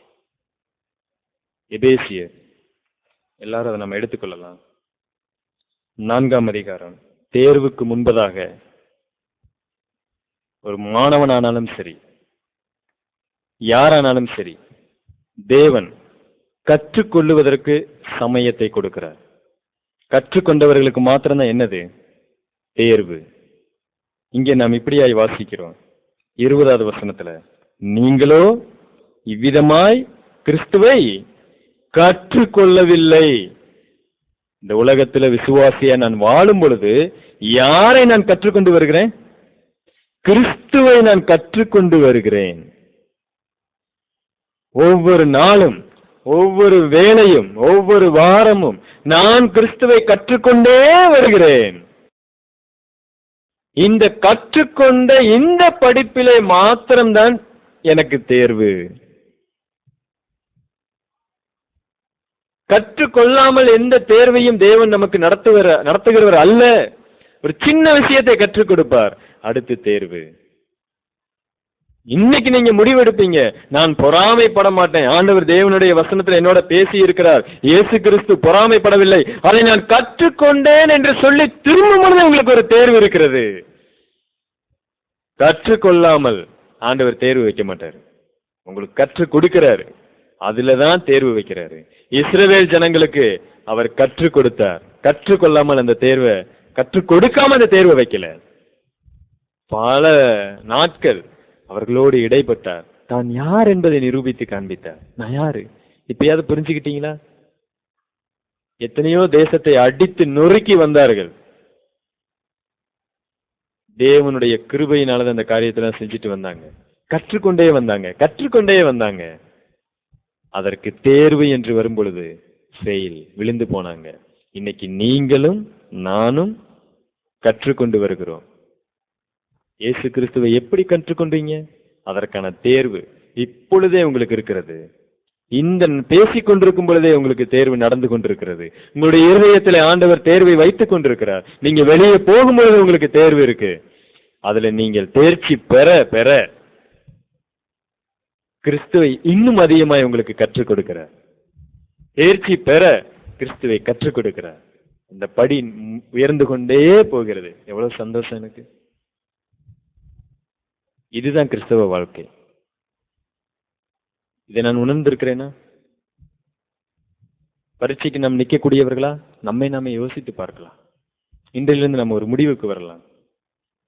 எபேசியர், எல்லாரும் அதை நம்ம எடுத்துக்கொள்ளலாம். 4ஆம் அதிகாரம். தேர்வுக்கு முன்பதாக ஒரு மாணவனானாலும் சரி, யாரானாலும் சரி, தேவன் கற்றுக்கொள்ளுவதற்கு சமயத்தை கொடுக்கிறார். கற்றுக்கொண்டவர்களுக்கு மாத்திரம்தான் என்னது? தேர்வு. இங்கே நாம் இப்படியாய் வாசிக்கிறோம் 20வது வசனத்துல, நீங்களோ இவ்விதமாய் கிறிஸ்துவை கற்றுக்கொள்ளவில்லை. இந்த உலகத்துல விசுவாசியா நான் வாழும் பொழுது யாரை நான் கற்றுக்கொண்டு வருகிறேன்? கிறிஸ்துவை நான் கற்றுக்கொண்டு வருகிறேன். ஒவ்வொரு நாளும், ஒவ்வொரு வேளையும், ஒவ்வொரு வாரமும் நான் கிறிஸ்துவை கற்றுக்கொண்டே வருகிறேன். இந்த கற்றுக்கொண்ட இந்த படிப்பிலே மாத்திரம்தான் எனக்கு தேர்வு. கற்றுக்கொள்ளாமல் எந்த தேர்வையும் தேவன் நமக்கு நடத்துகிறவர் அல்ல. ஒரு சின்ன விஷயத்தை கற்றுக் கொடுப்பார், அடுத்து தேர்வு. இன்னைக்கு நீங்க முடிவெடுப்பீங்க, நான் பொறாமைப்பட மாட்டேன். ஆண்டவர் தேவனுடைய வசனத்தில் என்னோட பேசி இருக்கிறார். இயேசு கிறிஸ்து பொறாமைப்படவில்லை, அதை நான் கற்றுக்கொண்டேன் என்று சொல்லி திரும்பும் பொழுது உங்களுக்கு ஒரு தேர்வு இருக்கிறது. கற்றுக்கொள்ளாமல் ஆண்டவர் தேர்வு வைக்க மாட்டார், உங்களுக்கு கற்றுக் கொடுக்கிறாரு, அதுலதான் தேர்வு வைக்கிறாரு. இஸ்ரவேல் ஜனங்களுக்கு அவர் கற்றுக் கொடுத்தார். கற்றுக்கொள்ளாமல் அந்த தேர்வை, கற்றுக் கொடுக்காம அந்த தேர்வை வைக்கல. பல நாட்கள் அவர்களோடு இடைப்பட்டார். தான் யார் என்பதை நிரூபித்து காண்பித்தார். நான் யாரு இப்பயாவது புரிஞ்சுக்கிட்டீங்களா? எத்தனையோ தேசத்தை அடித்து நொறுக்கி வந்தார்கள். தேவனுடைய கிருபையினால அந்த காரியத்தெல்லாம் செஞ்சுட்டு வந்தாங்க. கற்றுக்கொண்டே வந்தாங்க, கற்றுக்கொண்டே வந்தாங்க. அதற்கு தேர்வு என்று வரும் பொழுது ஃபெயில், விழுந்து போனாங்க. இன்னைக்கு நீங்களும் நானும் கற்றுக்கொண்டு வருகிறோம். இயேசு கிறிஸ்துவை எப்படி கற்றுக்கொண்டீங்க? அதற்கான தேர்வு இப்பொழுதே உங்களுக்கு இருக்கிறது. இந்த பேசிக் கொண்டிருக்கும் பொழுதே உங்களுக்கு தேர்வு நடந்து கொண்டிருக்கிறது. உங்களுடைய இருதயத்தில் ஆண்டவர் தேர்வை வைத்துக் கொண்டிருக்கிறார். நீங்க வெளியே போகும்பொழுது உங்களுக்கு தேர்வு இருக்கு. அதுல நீங்கள் தேர்ச்சி பெற பெற கிறிஸ்துவை இன்னும் அதிகமாய் உங்களுக்கு கற்றுக் கொடுக்கிறார். தேர்ச்சி பெற கிறிஸ்துவை கற்றுக் கொடுக்கிறார். இந்த படி உயர்ந்து கொண்டே போகிறது. எவ்வளவு சந்தோஷம் எனக்கு! இதுதான் கிறிஸ்தவ வாழ்க்கை. இதை நான் உணர்ந்திருக்கிறேனா? பரீட்சைக்கு நாம் நிற்கக்கூடியவர்களா? நம்மை நாமே யோசித்து பார்க்கலாம். இன்றிலிருந்து நம்ம ஒரு முடிவுக்கு வரலாம்.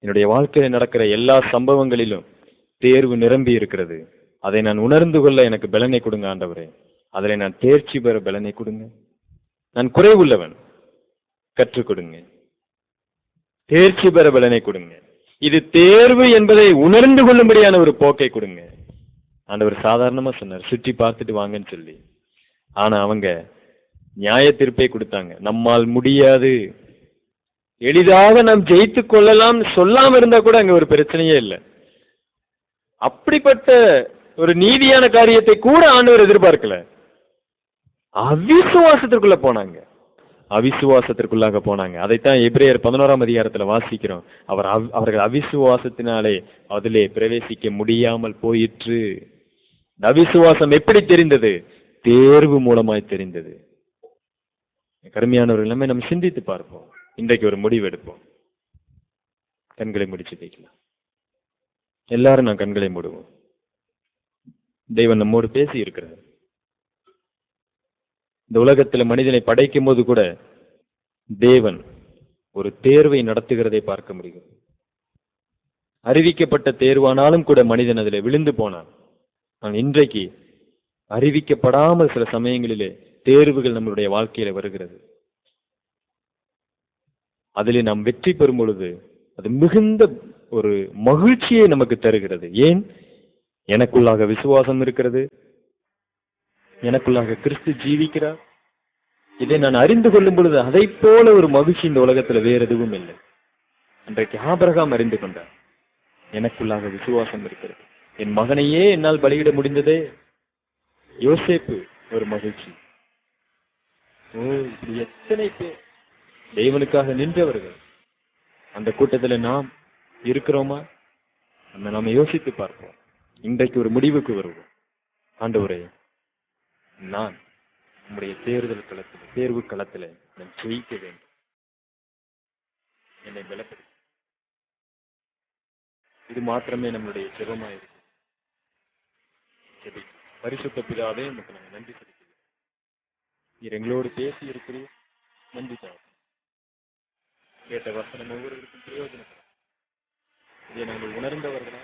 என்னுடைய வாழ்க்கையில் நடக்கிற எல்லா சம்பவங்களிலும் தேர்வு நிரம்பி இருக்கிறது. அதை நான் உணர்ந்து கொள்ள எனக்கு பலனை கொடுங்க ஆண்டவரே. அதில் நான் தேர்ச்சி பெற பலனை கொடுங்க. நான் குறைவுள்ளவன், கற்றுக் கொடுங்க. தேர்ச்சி பெற பலனை கொடுங்க. இது தேர்வு என்பதை உணர்ந்து கொள்ளும்படியான ஒரு போக்கை கொடுங்க. ஆண்டவர் சாதாரணமா சொன்னார், சுற்றி பார்த்துட்டு வாங்கன்னு சொல்லி. ஆனா அவங்க நியாய தீர்ப்பை கொடுத்தாங்க. நம்மால் முடியாது, எளிதாக நாம் ஜெயித்து கொள்ளலாம் சொல்லாம இருந்தா கூட அங்க ஒரு பிரச்சனையே இல்லை. அப்படிப்பட்ட ஒரு நீதியான காரியத்தை கூட ஆண்டவர் எதிர்பார்க்கல. அவிசுவாசத்திற்குள்ள போனாங்க, அவிசுவாசத்திற்குள்ளாக போனாங்க. அதைத்தான் எபிரேயர் 11ஆம் அதிகாரத்துல வாசிக்கிறோம். அவர்கள் அவிசுவாசத்தினாலே அதிலே பிரவேசிக்க முடியாமல் போயிற்று. அவிசுவாசம் எப்படி தெரிந்தது? தேர்வு மூலமாய் தெரிந்தது. கருமையானவர்கள் எல்லாமே நம்ம சிந்தித்து பார்ப்போம். இன்றைக்கு ஒரு முடிவு எடுப்போம். கண்களை முடிச்சு வைக்கலாம். எல்லாரும் நான் கண்களை மூடுவோம். தெய்வன் நம்மோடு பேசி இருக்கிறார். இந்த உலகத்துல மனிதனை படைக்கும் போது கூட தேவன் ஒரு தேர்வை நடத்துகிறதை பார்க்க முடியும். அறிவிக்கப்பட்ட தேர்வானாலும் கூட மனிதன் அதில் விழுந்து போனான். ஆனால் இன்றைக்கு அறிவிக்கப்படாமல் சில சமயங்களிலே தேர்வுகள் நம்மளுடைய வாழ்க்கையில வருகிறது. அதிலே நாம் வெற்றி பெறும் பொழுது அது மிகுந்த ஒரு மகிழ்ச்சியை நமக்கு தருகிறது. ஏன்? எனக்குள்ளாக விசுவாசம் இருக்கிறது, எனக்குள்ளாக கிறிஸ்து ஜீவிக்கிறார். இதை நான் அறிந்து கொள்ளும் பொழுது அதை போல ஒரு மகிழ்ச்சி இந்த உலகத்துல வேறு எதுவும் இல்லை. அன்றைக்கு ஆபிரகாம் அறிந்து கொண்டார், எனக்குள்ளாக விசுவாசம் இருக்கிறது. என் மகனையே என்னால் பலியிட முடிந்ததே. யோசேப்பு ஒரு மகிழ்ச்சி. ஓ, இப்படி எத்தனை பேர் தேவனுக்காக நின்றவர்கள். அந்த கூட்டத்துல நாம் இருக்கிறோமா? நாம யோசித்து பார்ப்போம். இன்றைக்கு ஒரு முடிவுக்கு வருவோம். ஆண்டவரே, நான் உம்முடைய தேர்வு களத்துல நான் ஜெயிக்க வேண்டும். என்னை பலப்படுத்து. இது மாத்திரமே நம்மளுடைய ஜெபமாயிருக்கு. பரிசுத்த பிதாவே, நமக்கு நாங்கள் நன்றி செலுத்துகிறோம். நீர் எங்களோடு பேசி இருக்கிறீர். நன்றி தாம். கேட்ட வசனம் ஒவ்வொருவருக்கும் பிரயோஜனப்படும். இதை நாங்கள் உணர்ந்தவர்களா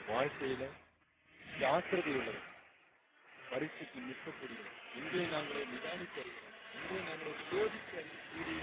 வாழ்க்கையில ஜாக்கிரதை உள்ளவர்கள், பரிசுக்கு நிற்கக்கூடிய இங்கே நாங்களை நிதானிக்க அறிகிறோம். இங்கே நாங்களை சோதிக்க அறிய